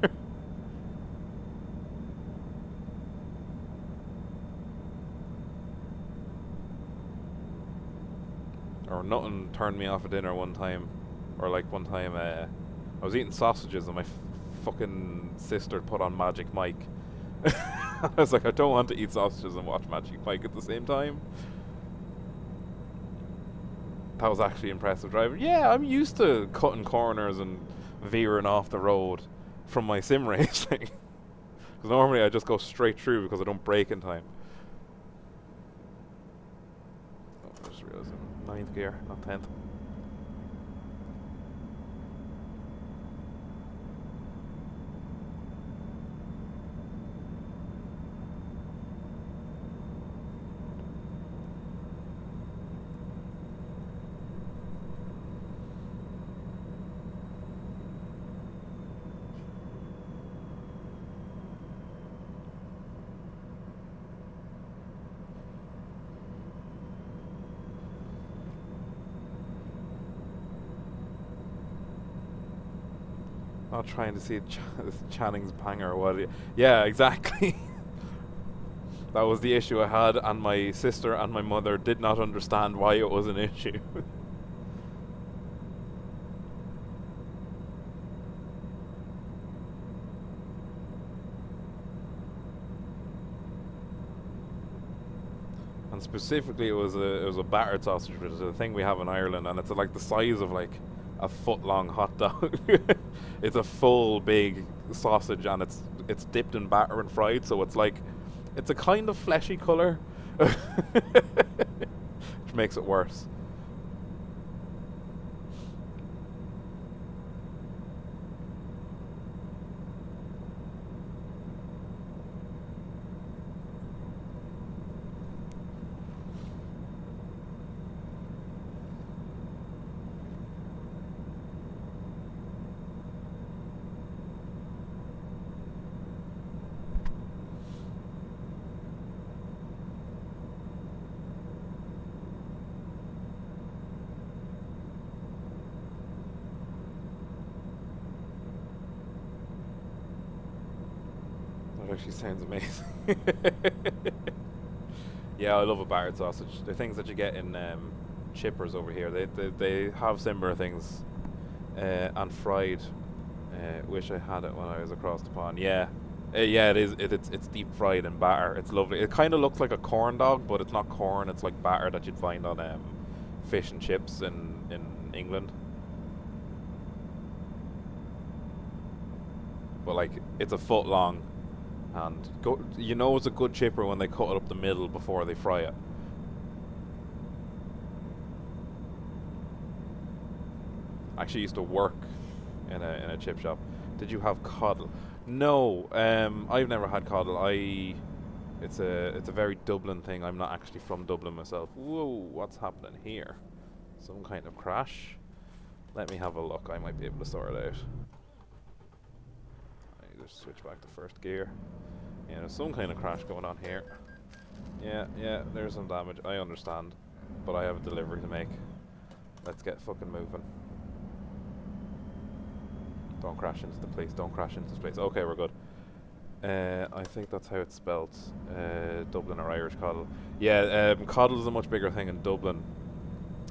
Or nothing turned me off at dinner one time. Or like one time I was eating sausages and my fucking sister put on Magic Mike. I was like, I don't want to eat sausages and watch Magic Mike at the same time. That was actually impressive driving. Yeah, I'm used to cutting corners and veering off the road from my sim racing. Because normally I just go straight through because I don't brake in time. Oh, I just realised I'm 9th gear, not 10th. Not trying to see Channing's banger or what. Yeah, exactly. That was the issue I had, and my sister and my mother did not understand why it was an issue. And specifically, it was a battered sausage, which is a thing we have in Ireland, and it's like the size of like a foot-long hot dog. It's a full big sausage, and it's dipped in batter and fried, so it's a kind of fleshy color, which makes it worse. That actually sounds amazing. Yeah, I love a battered sausage. The things that you get in chippers over here, they have similar things, and fried. Wish I had it when I was across the pond. Yeah, yeah, it is. It's deep fried in batter. It's lovely. It kind of looks like a corn dog, but it's not corn. It's like batter that you'd find on fish and chips in England. But like, it's a foot long. And you know it's a good chipper when they cut it up the middle before they fry it. I actually used to work in a chip shop. Did you have coddle? No, I've never had coddle. It's a very Dublin thing. I'm not actually from Dublin myself. Whoa, what's happening here? Some kind of crash? Let me have a look. I might be able to sort it out. I just switch back to first gear. Yeah, there's some kind of crash going on here. Yeah, there's some damage. I understand, but I have a delivery to make. Let's get fucking moving. Don't crash into the place. Don't crash into this place. Okay, we're good. I think that's how it's spelled. Dublin or Irish coddle. Yeah, coddle is a much bigger thing in Dublin.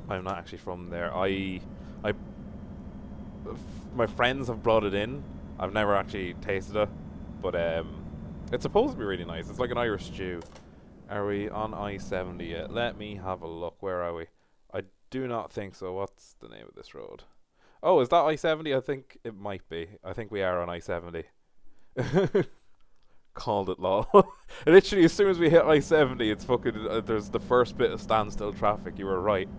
I'm not actually from there. My friends have brought it in. I've never actually tasted it, but it's supposed to be really nice. It's like an Irish stew. Are we on I-70 yet? Let me have a look. Where are we? I do not think so. What's the name of this road? Oh, is that I-70? I think it might be. I think we are on I-70. Called it, lol. Literally, as soon as we hit I-70, it's fucking... there's the first bit of standstill traffic. You were right.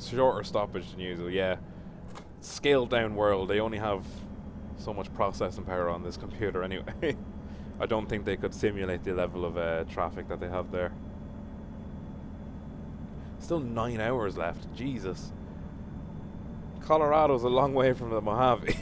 Shorter stoppage than usual, yeah. Scaled down world, they only have so much processing power on this computer anyway. I don't think they could simulate the level of traffic that they have there. Still 9 hours left, Jesus. Colorado's a long way from the Mojave.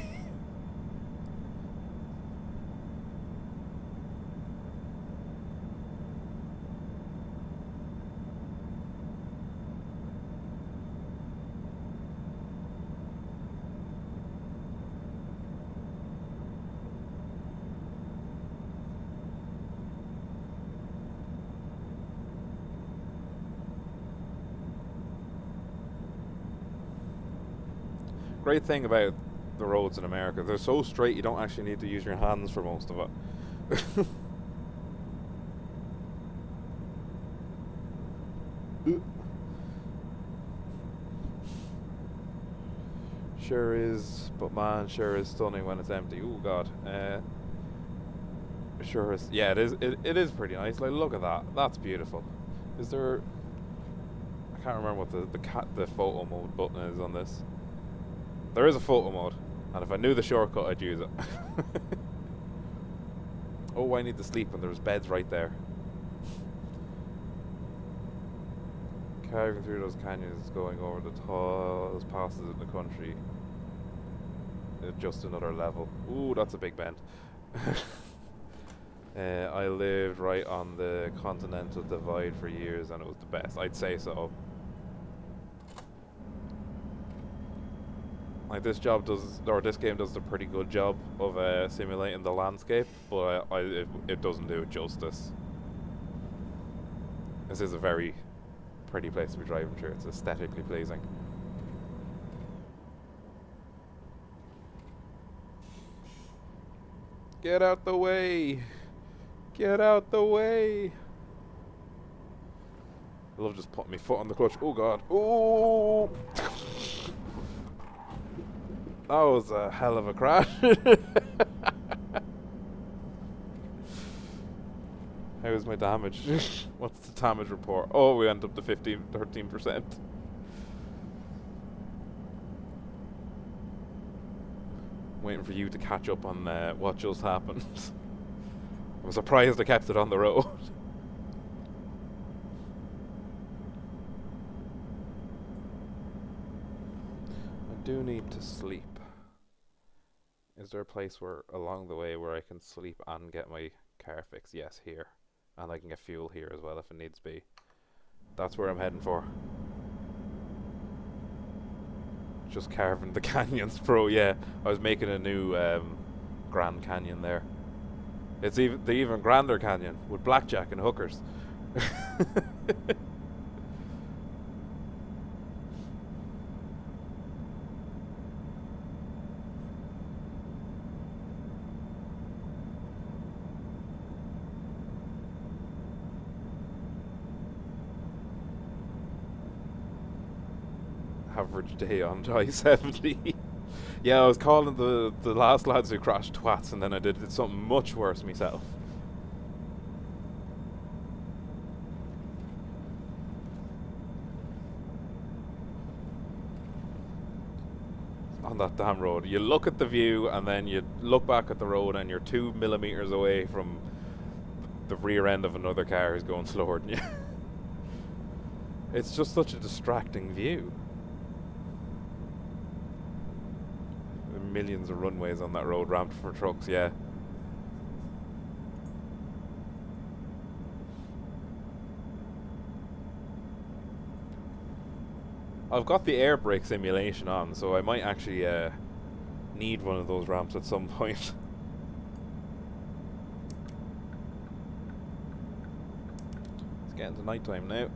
great thing about the roads in America, they're so straight you don't actually need to use your hands for most of it. Sure is, but man, sure is stunning when it's empty. Oh god. Sure is. Yeah, it is. It is pretty nice. Like, look at that. That's beautiful. Is there? I can't remember what the photo mode button is on this. There is a photo mode, and if I knew the shortcut, I'd use it. Oh, I need to sleep, and there's beds right there. Carving through those canyons, going over the tallest passes in the country. Just another level. Ooh, that's a big bend. I lived right on the Continental Divide for years, and it was the best. I'd say so. Like, this game does a pretty good job of simulating the landscape, but it doesn't do it justice. This is a very pretty place to be driving through. It's aesthetically pleasing. Get out the way! Get out the way! I love just putting my foot on the clutch. Oh god. Oh! That was a hell of a crash. How's my damage? What's the damage report? Oh, we went up to 13%. Waiting for you to catch up on what just happened. I'm surprised I kept it on the road. I do need to sleep. Is there a place along the way where I can sleep and get my car fixed? Yes, here. And I can get fuel here as well if it needs to be. That's where I'm heading for. Just carving the canyons, bro. Yeah, I was making a new Grand Canyon there. It's the even grander canyon with blackjack and hookers. Average day on I-70. Yeah, I was calling the last lads who crashed twats, and then I did something much worse myself. On that damn road, you look at the view, and then you look back at the road, and you're 2 millimeters away from the rear end of another car who's going slower than you. It's just such a distracting view. Millions of runways on that road ramped for trucks, yeah. I've got the air brake simulation on, so I might actually need one of those ramps at some point. It's getting to night time now.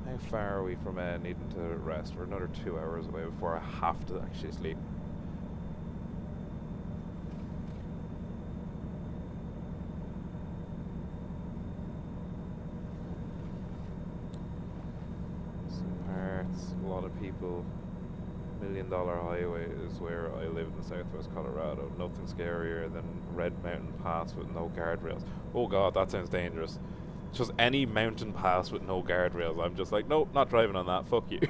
How far are we from needing to rest? We're another 2 hours away before I have to actually sleep. Some parts, a lot of people. $1 Million Highway is where I live in southwest Colorado. Nothing scarier than Red Mountain Pass with no guardrails. Oh god, that sounds dangerous. Just any mountain pass with no guardrails, I'm just like, nope, not driving on that, fuck you.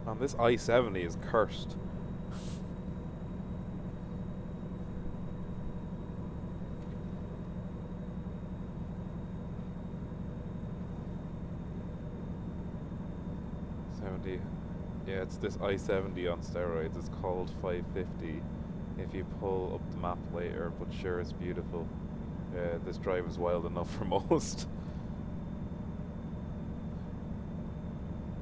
Man, this I-70 is cursed. I-70. Yeah, it's this I-70 on steroids. It's called 550. If you pull up the map later, but sure, it's beautiful. This drive is wild enough for most.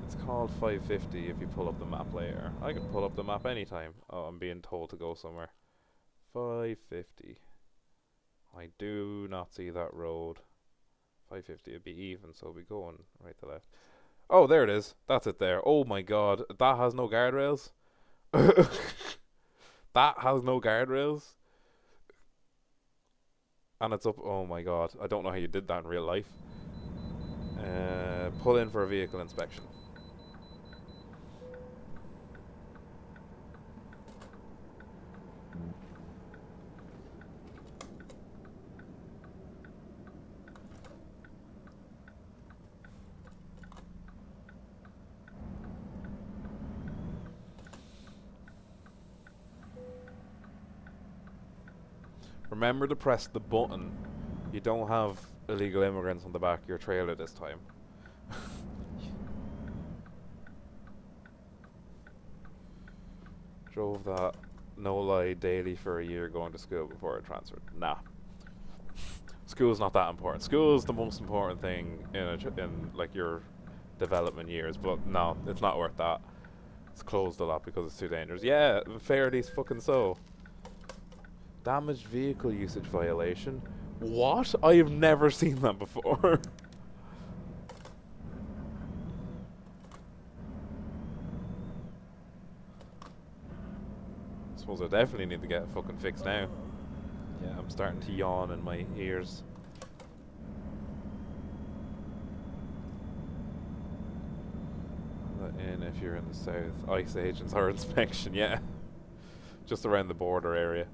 It's called 550 if you pull up the map later. I can pull up the map anytime. Oh, I'm being told to go somewhere. 550. I do not see that road. 550, it'd be even, so we'll be going right to left. Oh, there it is. That's it there. Oh my god. That has no guardrails? That has no guardrails? And it's up. Oh my god. I don't know how you did that in real life. Pull in for a vehicle inspection. Remember to press the button. You don't have illegal immigrants on the back of your trailer this time. Drove that, no lie, daily for a year going to school before I transferred. Nah. School's not that important. School's the most important thing in like your development years, but no, it's not worth that. It's closed a lot because it's too dangerous. Yeah, fairly fucking so. Damaged vehicle usage violation? What? I have never seen that before. I suppose I definitely need to get it fucking fixed now. Yeah, I'm starting to yawn in my ears. Let in if you're in the south. ICE agents or inspection, yeah. Just around the border area.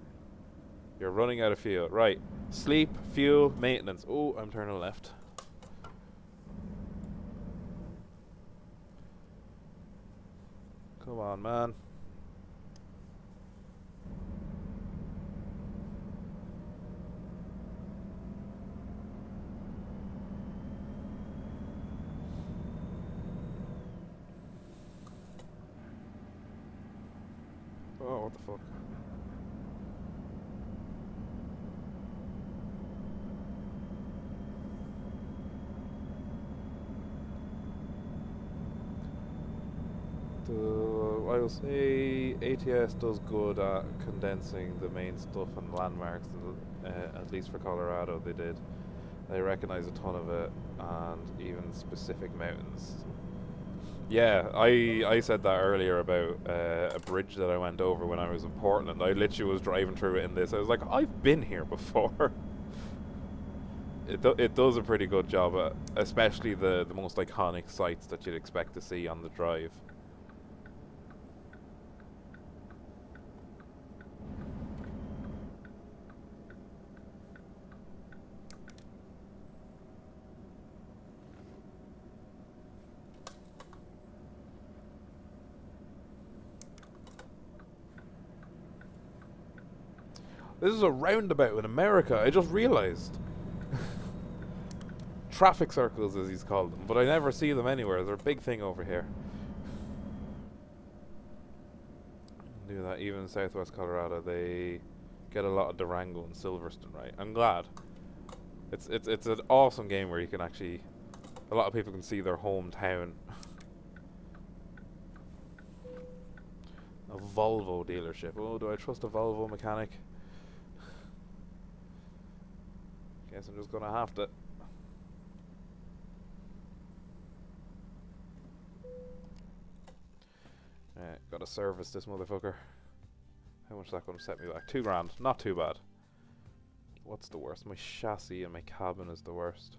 You're running out of fuel. Right. Sleep, fuel, maintenance. Oh, I'm turning left. Come on, man. Oh, what the fuck? I will say ATS does good at condensing the main stuff and landmarks, and, at least for Colorado they did. They recognize a ton of it, and even specific mountains. Yeah, I said that earlier about a bridge that I went over when I was in Portland. I literally was driving through it in this. I was like, I've been here before. It does a pretty good job at especially the most iconic sites that you'd expect to see on the drive. This is a roundabout in America, I just realized. Traffic circles, as he's called them, but I never see them anywhere. They're a big thing over here. Do that even in southwest Colorado. They get a lot of Durango and Silverstone, right? I'm glad. It's an awesome game where you can actually, a lot of people can see their hometown. A Volvo dealership. Oh, do I trust a Volvo mechanic? Guess I'm just gonna have to. Alright, gotta service this motherfucker. How much is that gonna set me back? $2 grand, not too bad. What's the worst? My chassis and my cabin is the worst.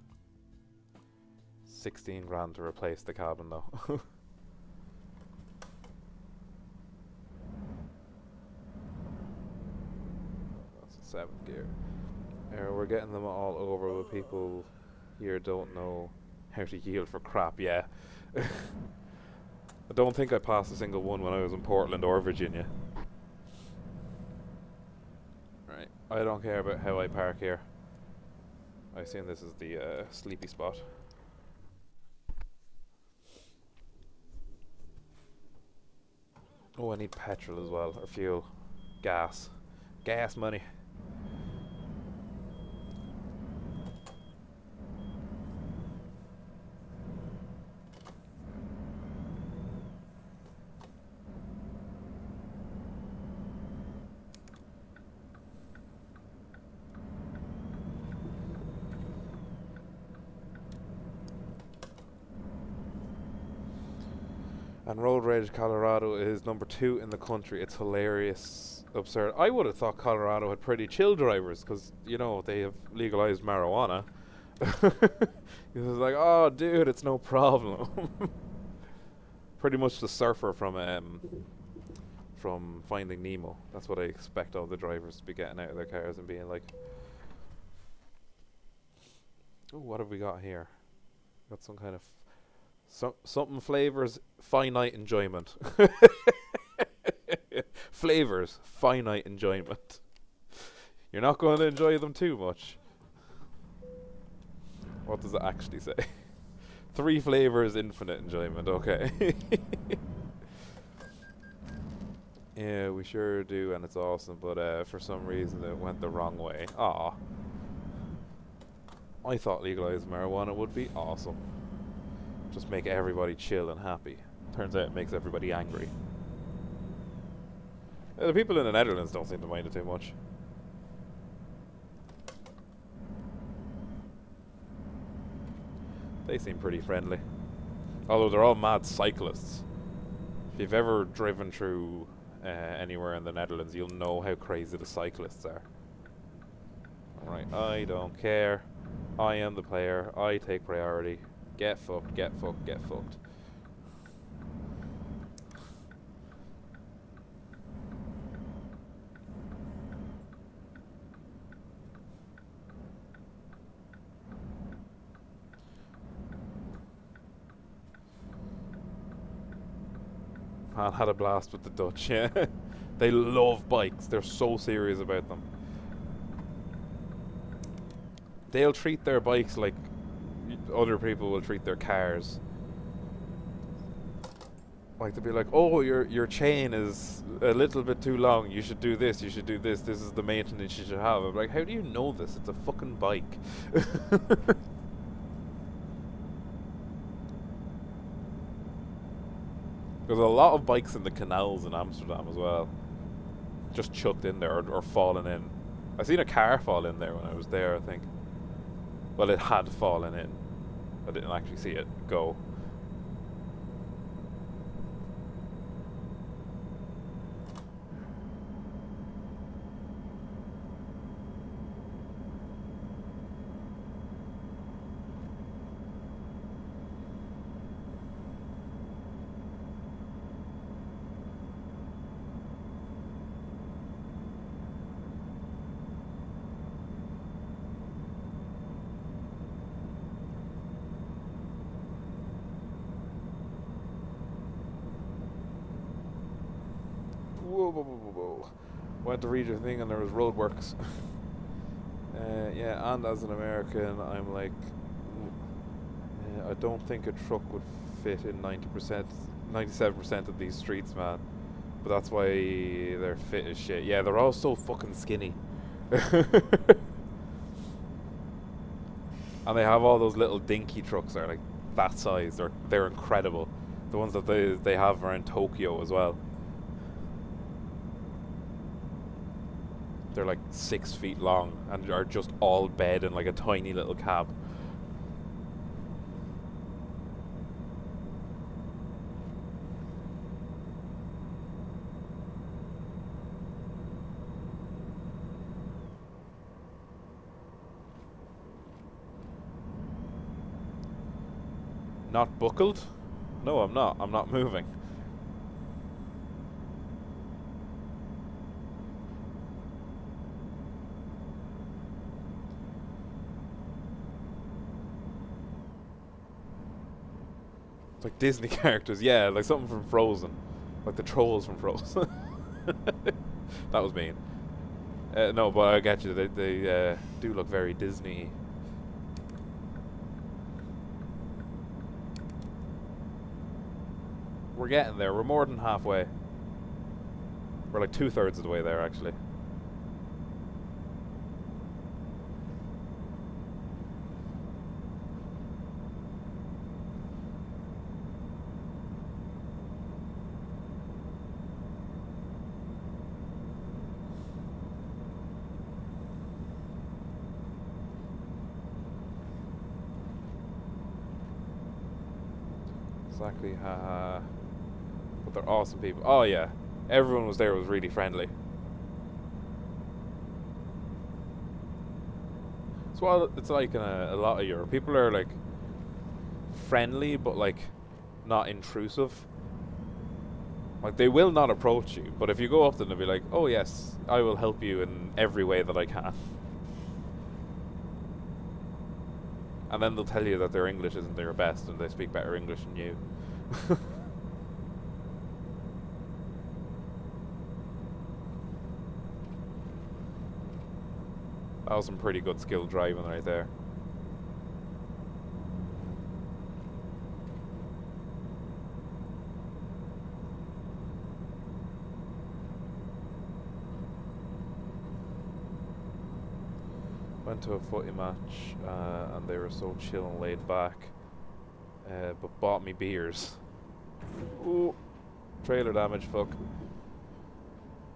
16 grand to replace the cabin though. That's a 7th gear. We're getting them all over, but people here don't know how to yield for crap. Yeah. I don't think I passed a single one when I was in Portland or Virginia. Right. I don't care about how I park here. I assume this is the sleepy spot. Oh, I need petrol as well, or fuel. Gas. Gas money. And Road Rage Colorado is number 2 in the country. It's hilarious, absurd. I would have thought Colorado had pretty chill drivers because, you know, they have legalized marijuana. He was like, oh, dude, it's no problem. Pretty much the surfer from Finding Nemo. That's what I expect all the drivers to be getting out of their cars and being like. Oh, what have we got here? Got some kind of something flavors finite enjoyment. Flavors finite enjoyment. You're not going to enjoy them too much. What does it actually say? 3 flavors infinite enjoyment. Okay. Yeah, we sure do, and it's awesome, but for some reason it went the wrong way. Ah, I thought legalized marijuana would be awesome. Just make everybody chill and happy. Turns out it makes everybody angry. The people in the Netherlands don't seem to mind it too much. They seem pretty friendly. Although they're all mad cyclists. If you've ever driven through anywhere in the Netherlands, you'll know how crazy the cyclists are. Alright, I don't care. I am the player. I take priority. Get fucked, get fucked, get fucked. Man, had a blast with the Dutch, yeah. They love bikes. They're so serious about them. They'll treat their bikes like other people will treat their cars. Like, they'll be like, oh, your chain is a little bit too long. You should do this. You should do this. This is the maintenance you should have. I'm like, how do you know this? It's a fucking bike. There's a lot of bikes in the canals in Amsterdam as well. Just chucked in there or fallen in. I seen a car fall in there when I was there, I think. Well, it had fallen in. I didn't actually see it go. Whoa. Went to read your thing and there was roadworks. Yeah, and as an American, I'm like, I don't think a truck would fit in 90%, 97% of these streets, man. But that's why they're fit as shit. Yeah, they're all so fucking skinny. And they have all those little dinky trucks that are like that size. They're incredible. The ones that they have around Tokyo as well. They're like 6 feet long and are just all bed in like a tiny little cab. Not buckled? No, I'm not. I'm not moving. It's like Disney characters, yeah, like something from Frozen. Like the trolls from Frozen. That was mean. No, but I get you, they do look very Disney. We're getting there, we're more than halfway. We're like 2/3 of the way there, actually. Exactly, haha. But they're awesome people. Oh yeah, everyone was there, was really friendly. It's what it's like in a lot of Europe. People are like friendly, but like not intrusive. Like they will not approach you, but if you go up to them, they'll be like, "Oh yes, I will help you in every way that I can." And then they'll tell you that their English isn't their best and they speak better English than you. That was some pretty good skill driving right there. Went to a footy match and they were so chill and laid back, but bought me beers. Ooh, trailer damage, fuck.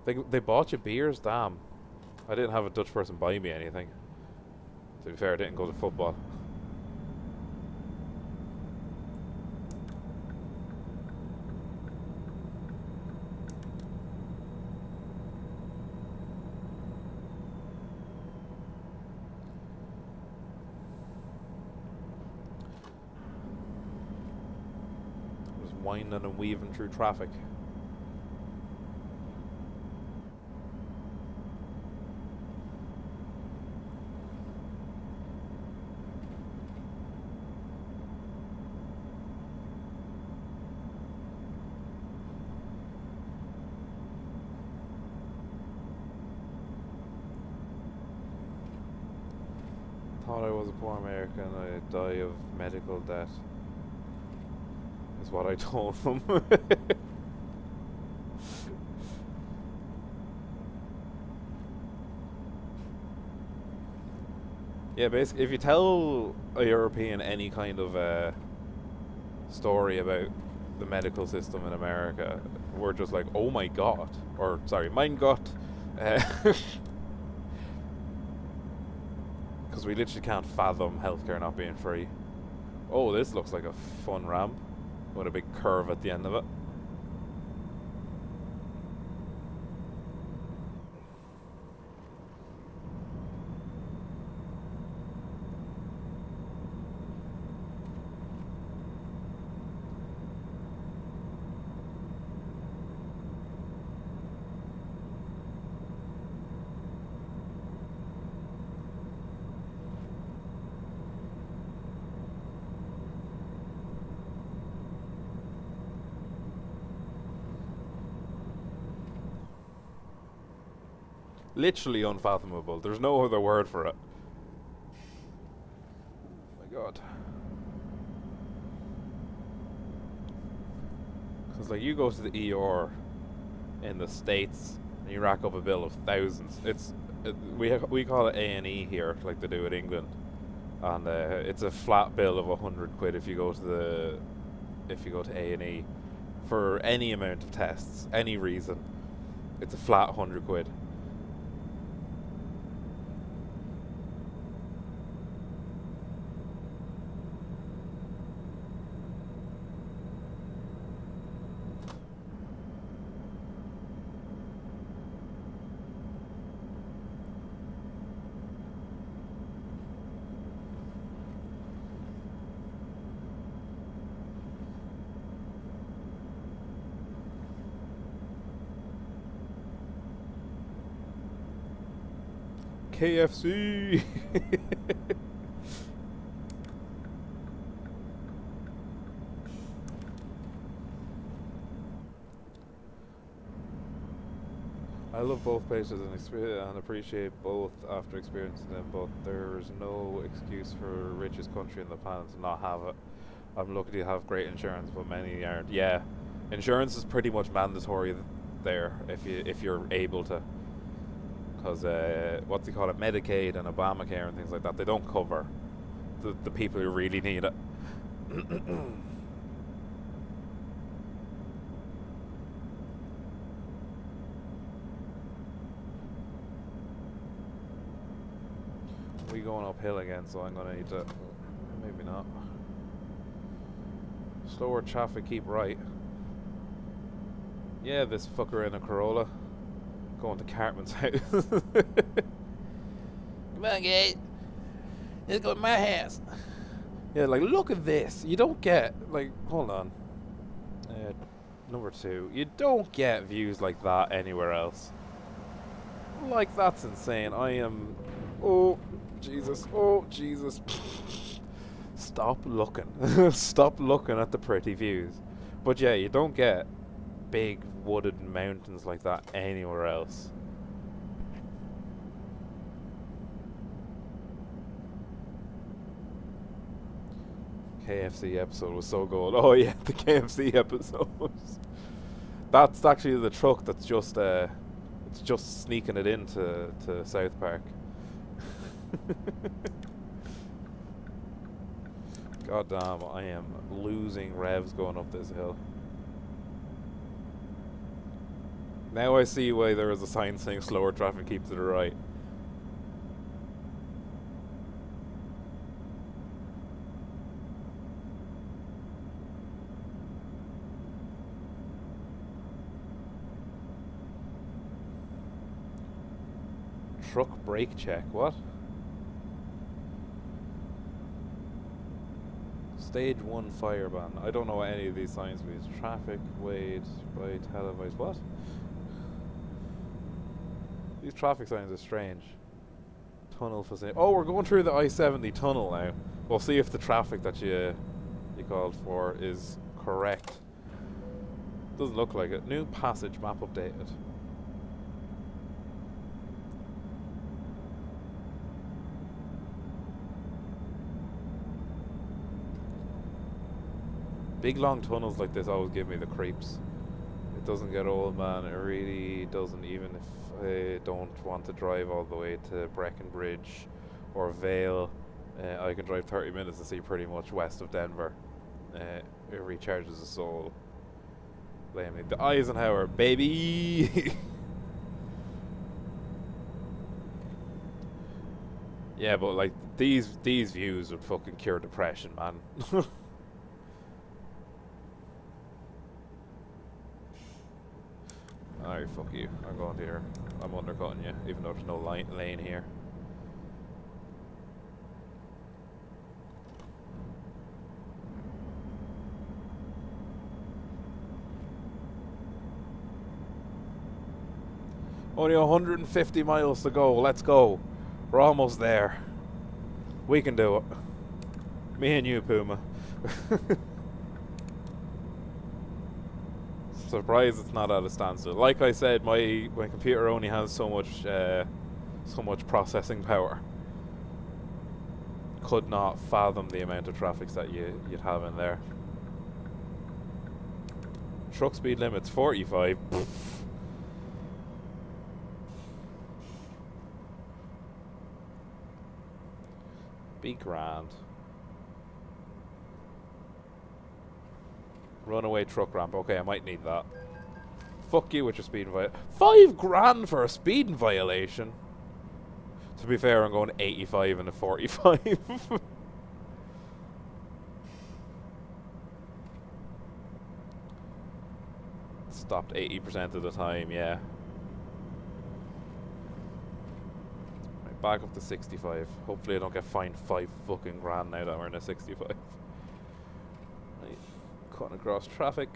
They bought you beers? Damn. I didn't have a Dutch person buy me anything. To be fair, I didn't go to football. Just winding and weaving through traffic. Thought I was a poor American, I'd die of medical debt, is what I told them. Yeah, basically, if you tell a European any kind of story about the medical system in America, we're just like, oh my god, or sorry, mein Gott. Because we literally can't fathom healthcare not being free. Oh, this looks like a fun ramp with a big curve at the end of it. Literally unfathomable. There's no other word for it. Oh my god. Because like you go to the ER in the States and you rack up a bill of thousands. We call it A&E here, like they do in England, and it's a flat bill of 100 quid if you go to A&E for any amount of tests, any reason. It's a flat 100 quid. KFC. I love both places and appreciate both after experiencing them, but there's no excuse for richest country in the planet to not have it. I'm lucky to have great insurance, but many aren't. Yeah, insurance is pretty much mandatory there if you're able to, because what's he call it, Medicaid and Obamacare and things like that, they don't cover the people who really need it. We going uphill again, so I'm gonna need to, maybe not. Slower traffic, keep right. Yeah, this fucker in a Corolla. Going to Cartman's house. Come on, guys. Let's go to my house. Yeah, like, look at this. You don't get, like, hold on. Number 2. You don't get views like that anywhere else. Like, that's insane. I am... Oh, Jesus. Oh, Jesus. Stop looking. Stop looking at the pretty views. But yeah, you don't get big wooded mountains like that anywhere else. KFC episode was so good. Oh yeah, the KFC episode. That's actually the truck that's just it's just sneaking it into South Park. God damn, I am losing revs going up this hill. Now I see why there is a sign saying slower traffic, keep to the right. Truck brake check, what? Stage 1 fire ban. I don't know what any of these signs mean. Traffic, wait, by televised, what? These traffic signs are strange. Tunnel facility. Oh, we're going through the I-70 tunnel now. We'll see if the traffic that you called for is correct. Doesn't look like it. New passage map updated. Big long tunnels like this always give me the creeps. It doesn't get old, man. It really doesn't, even if I don't want to drive all the way to Breckenridge or Vale. I can drive 30 minutes and see pretty much west of Denver. It recharges the soul. Blame me. The Eisenhower, baby! Yeah, but like, these views would fucking cure depression, man. Alright, fuck you. I'm going to here. I'm undercutting you, even though there's no lane here. Only 150 miles to go. Let's go. We're almost there. We can do it. Me and you, Puma. Surprised it's not at a standstill. Like I said, my computer only has so much processing power. Could not fathom the amount of traffic that you'd have in there. Truck speed limit's 45. Be grand. Runaway truck ramp. Okay, I might need that. Fuck you with your speeding violation. $5,000 for a speeding violation. To be fair, I'm going 85 and a 45. Stopped 80% of the time, yeah. Right, back up to 65. Hopefully I don't get fined $5 fucking grand now that we're in a 65. Right. Cutting across traffic.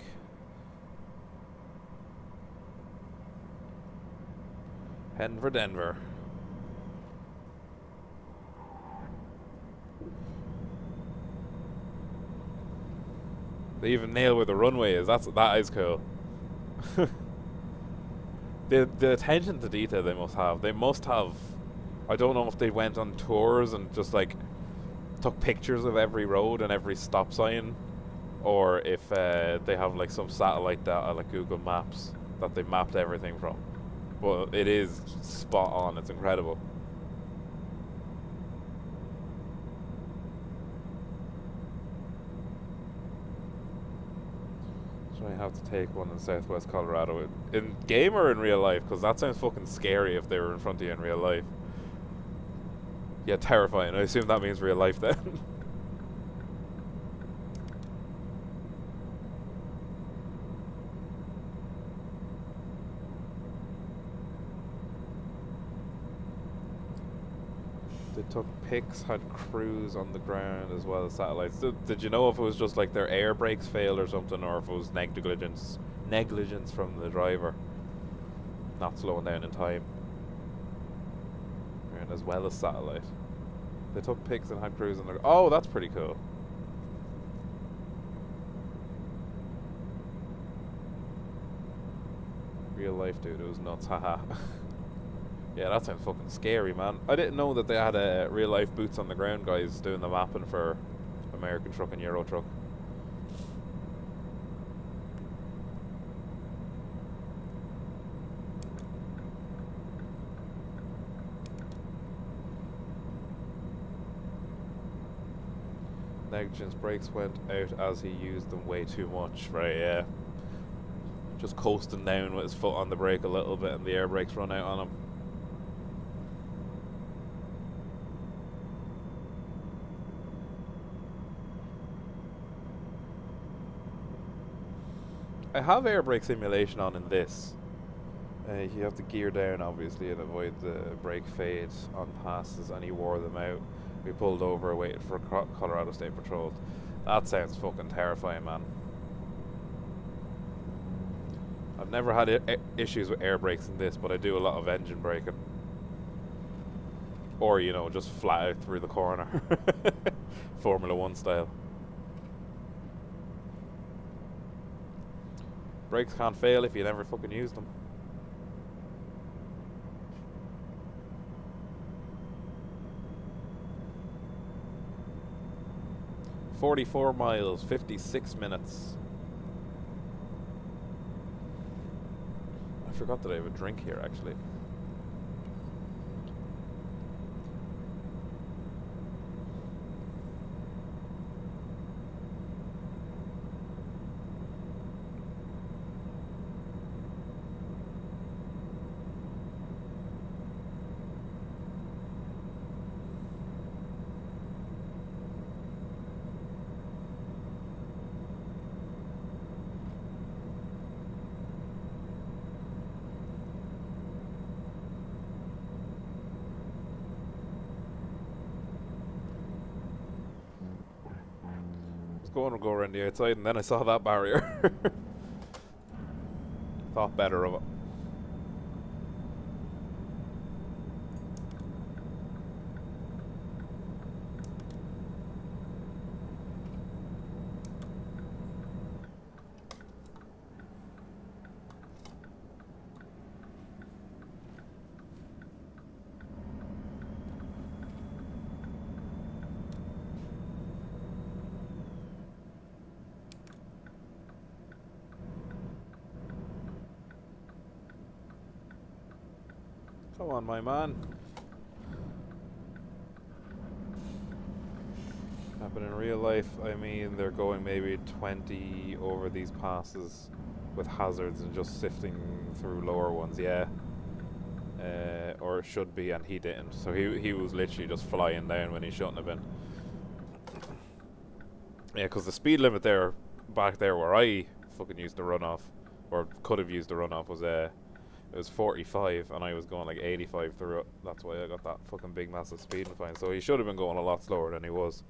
Heading for Denver. They even nail where the runway is. That is cool. The attention to detail they must have. They must have. I don't know if they went on tours and just like took pictures of every road and every stop sign, or if they have like some satellite data like Google Maps that they mapped everything from. But it is spot on. It's incredible. So I have to take one in Southwest Colorado. In game or in real life? Because that sounds fucking scary if they were in front of you in real life. Yeah, terrifying. I assume that means real life then. They took pics, had crews on the ground as well as satellites. Did you know if it was just like their air brakes failed or something, or if it was negligence from the driver not slowing down in time? And as well as satellite. They took pics and had crews on the... Oh, that's pretty cool. Real life, dude. It was nuts. Haha. Yeah, that sounds fucking scary, man. I didn't know that they had real life boots on the ground guys doing the mapping for American Truck and Euro Truck. Negligence, brakes went out as he used them way too much. Right, yeah. Just coasting down with his foot on the brake a little bit and the air brakes run out on him. I have air brake simulation on in this. You have to gear down obviously and avoid the brake fade on passes, and he wore them out. We pulled over, waited for Colorado State Patrol. That sounds fucking terrifying, man. I've never had issues with air brakes in this, but I do a lot of engine braking. Or, you know, just flat out through the corner. Formula 1 style. Brakes can't fail if you never fucking use them. "44 miles, 56 minutes. I forgot that I have a drink here, actually. Going to go around the outside, and then I saw that barrier. Thought better of it. Come on, my man. Happen in real life, I mean, they're going maybe 20 over these passes with hazards and just sifting through lower ones, yeah. Or it should be, and he didn't. So he was literally just flying down when he shouldn't have been. Yeah, because the speed limit there, back there where I fucking used the runoff, or could have used the runoff, was it was 45, and I was going like 85 through it. That's why I got that fucking big massive speeding fine. So he should have been going a lot slower than he was.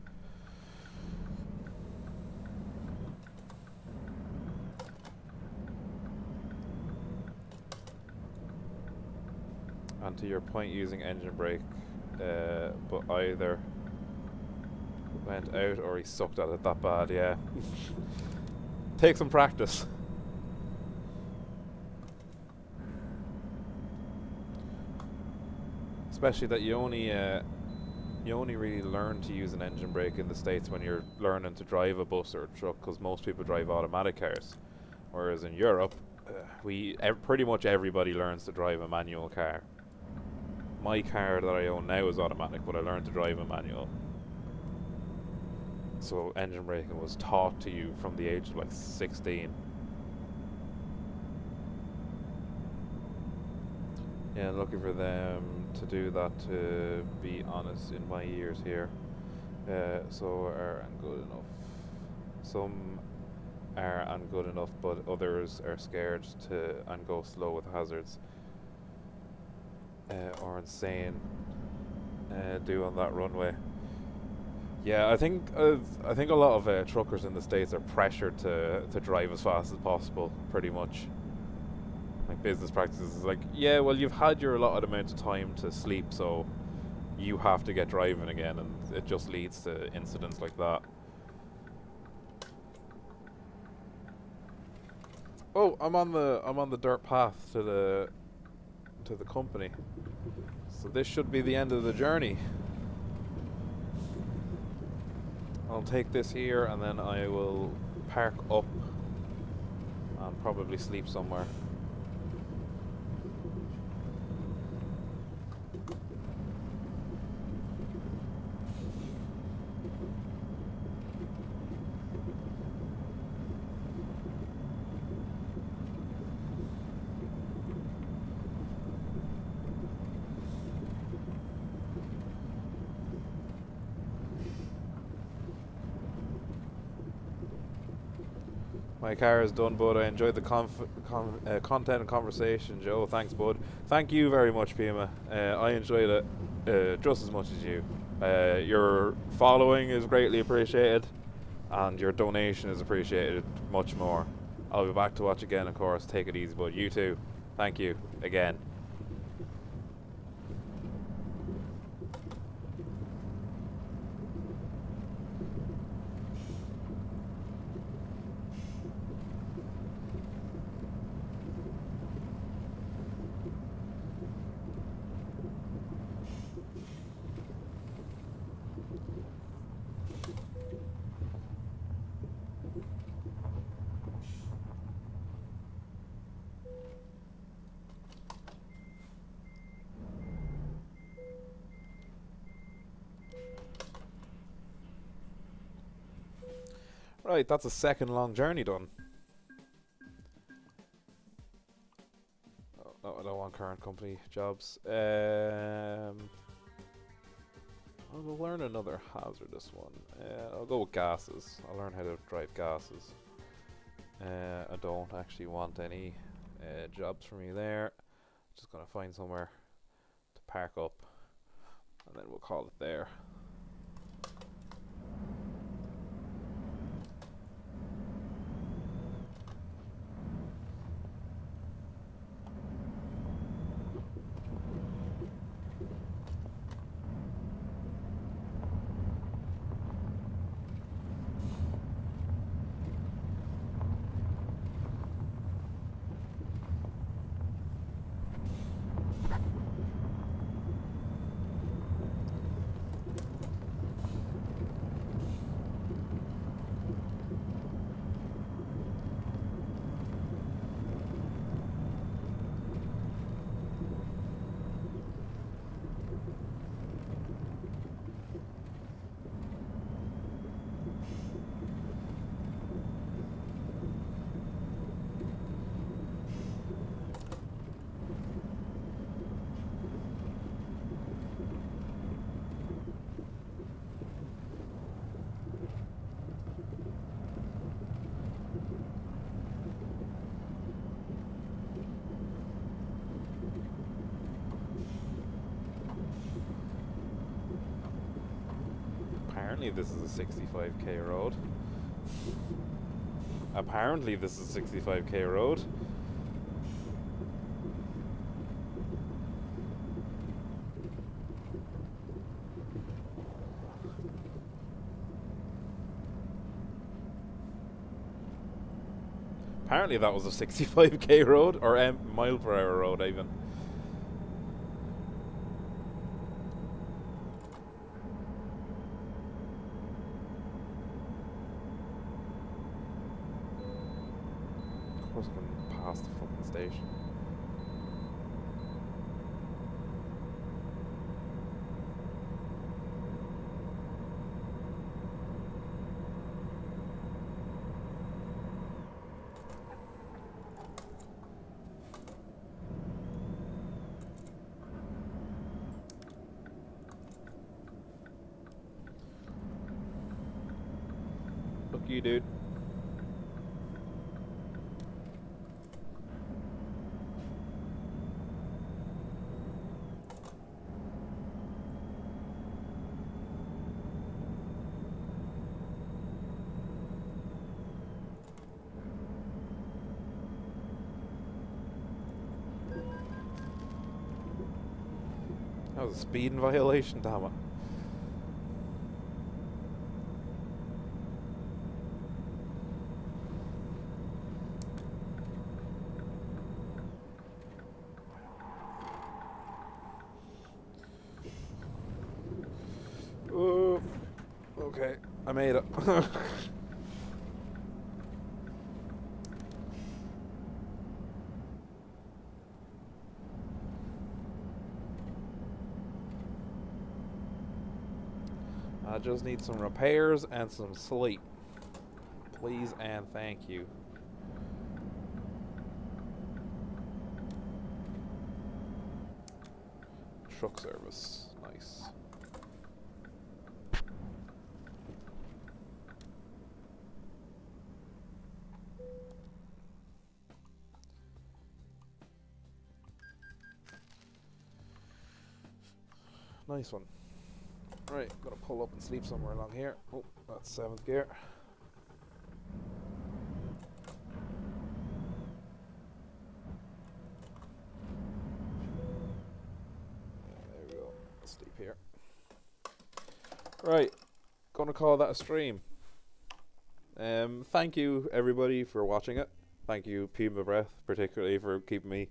And to your point, using engine brake, but either went out or he sucked at it that bad, yeah. Take some practice. Especially that you only really learn to use an engine brake in the States when you're learning to drive a bus or a truck, because most people drive automatic cars, whereas in Europe pretty much everybody learns to drive a manual car. My car that I own now is automatic, but I learned to drive a manual. So engine braking was taught to you from the age of like 16. Yeah, looking for them to do that, to be honest, in my years here. So are good enough. Some are good enough, but others are scared to and go slow with hazards. Or insane do on that runway. Yeah, I think a lot of truckers in the States are pressured to drive as fast as possible, pretty much. Like business practices is like, yeah, well, you've had your allotted amount of time to sleep, so you have to get driving again, and it just leads to incidents like that. Oh, I'm on the dirt path to the company. So this should be the end of the journey. I'll take this here and then I will park up and probably sleep somewhere. My car is done, bud. I enjoyed the content and conversation, Joe. Thanks, bud. Thank you very much, Pima. I enjoyed it just as much as you. Your following is greatly appreciated, and your donation is appreciated much more. I'll be back to watch again, of course. Take it easy, bud. You too. Thank you again. Right, that's a second long journey done. Oh, I don't want current company jobs. I'll learn another hazardous one. I'll go with gases. I'll learn how to drive gases. I don't actually want any jobs for me there. Just gonna find somewhere to park up, and then we'll call it there. Apparently this is a 65k road. Apparently this is a 65k road. Apparently that was a 65k road, or mile per hour road even. Of course I can past the fucking station. Look you, dude. That was a speeding violation, damn it. Oh, okay, I made it. I just need some repairs and some sleep. Please and thank you. Truck service. Nice. Nice one. Right, gotta pull up and sleep somewhere along here. Oh, that's 7th gear. There we go. Sleep here. Right, gonna call that a stream. Thank you everybody for watching it. Thank you Puma Breath particularly for keeping me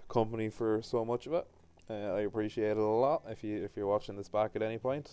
company for so much of it. I appreciate it a lot if you're watching this back at any point.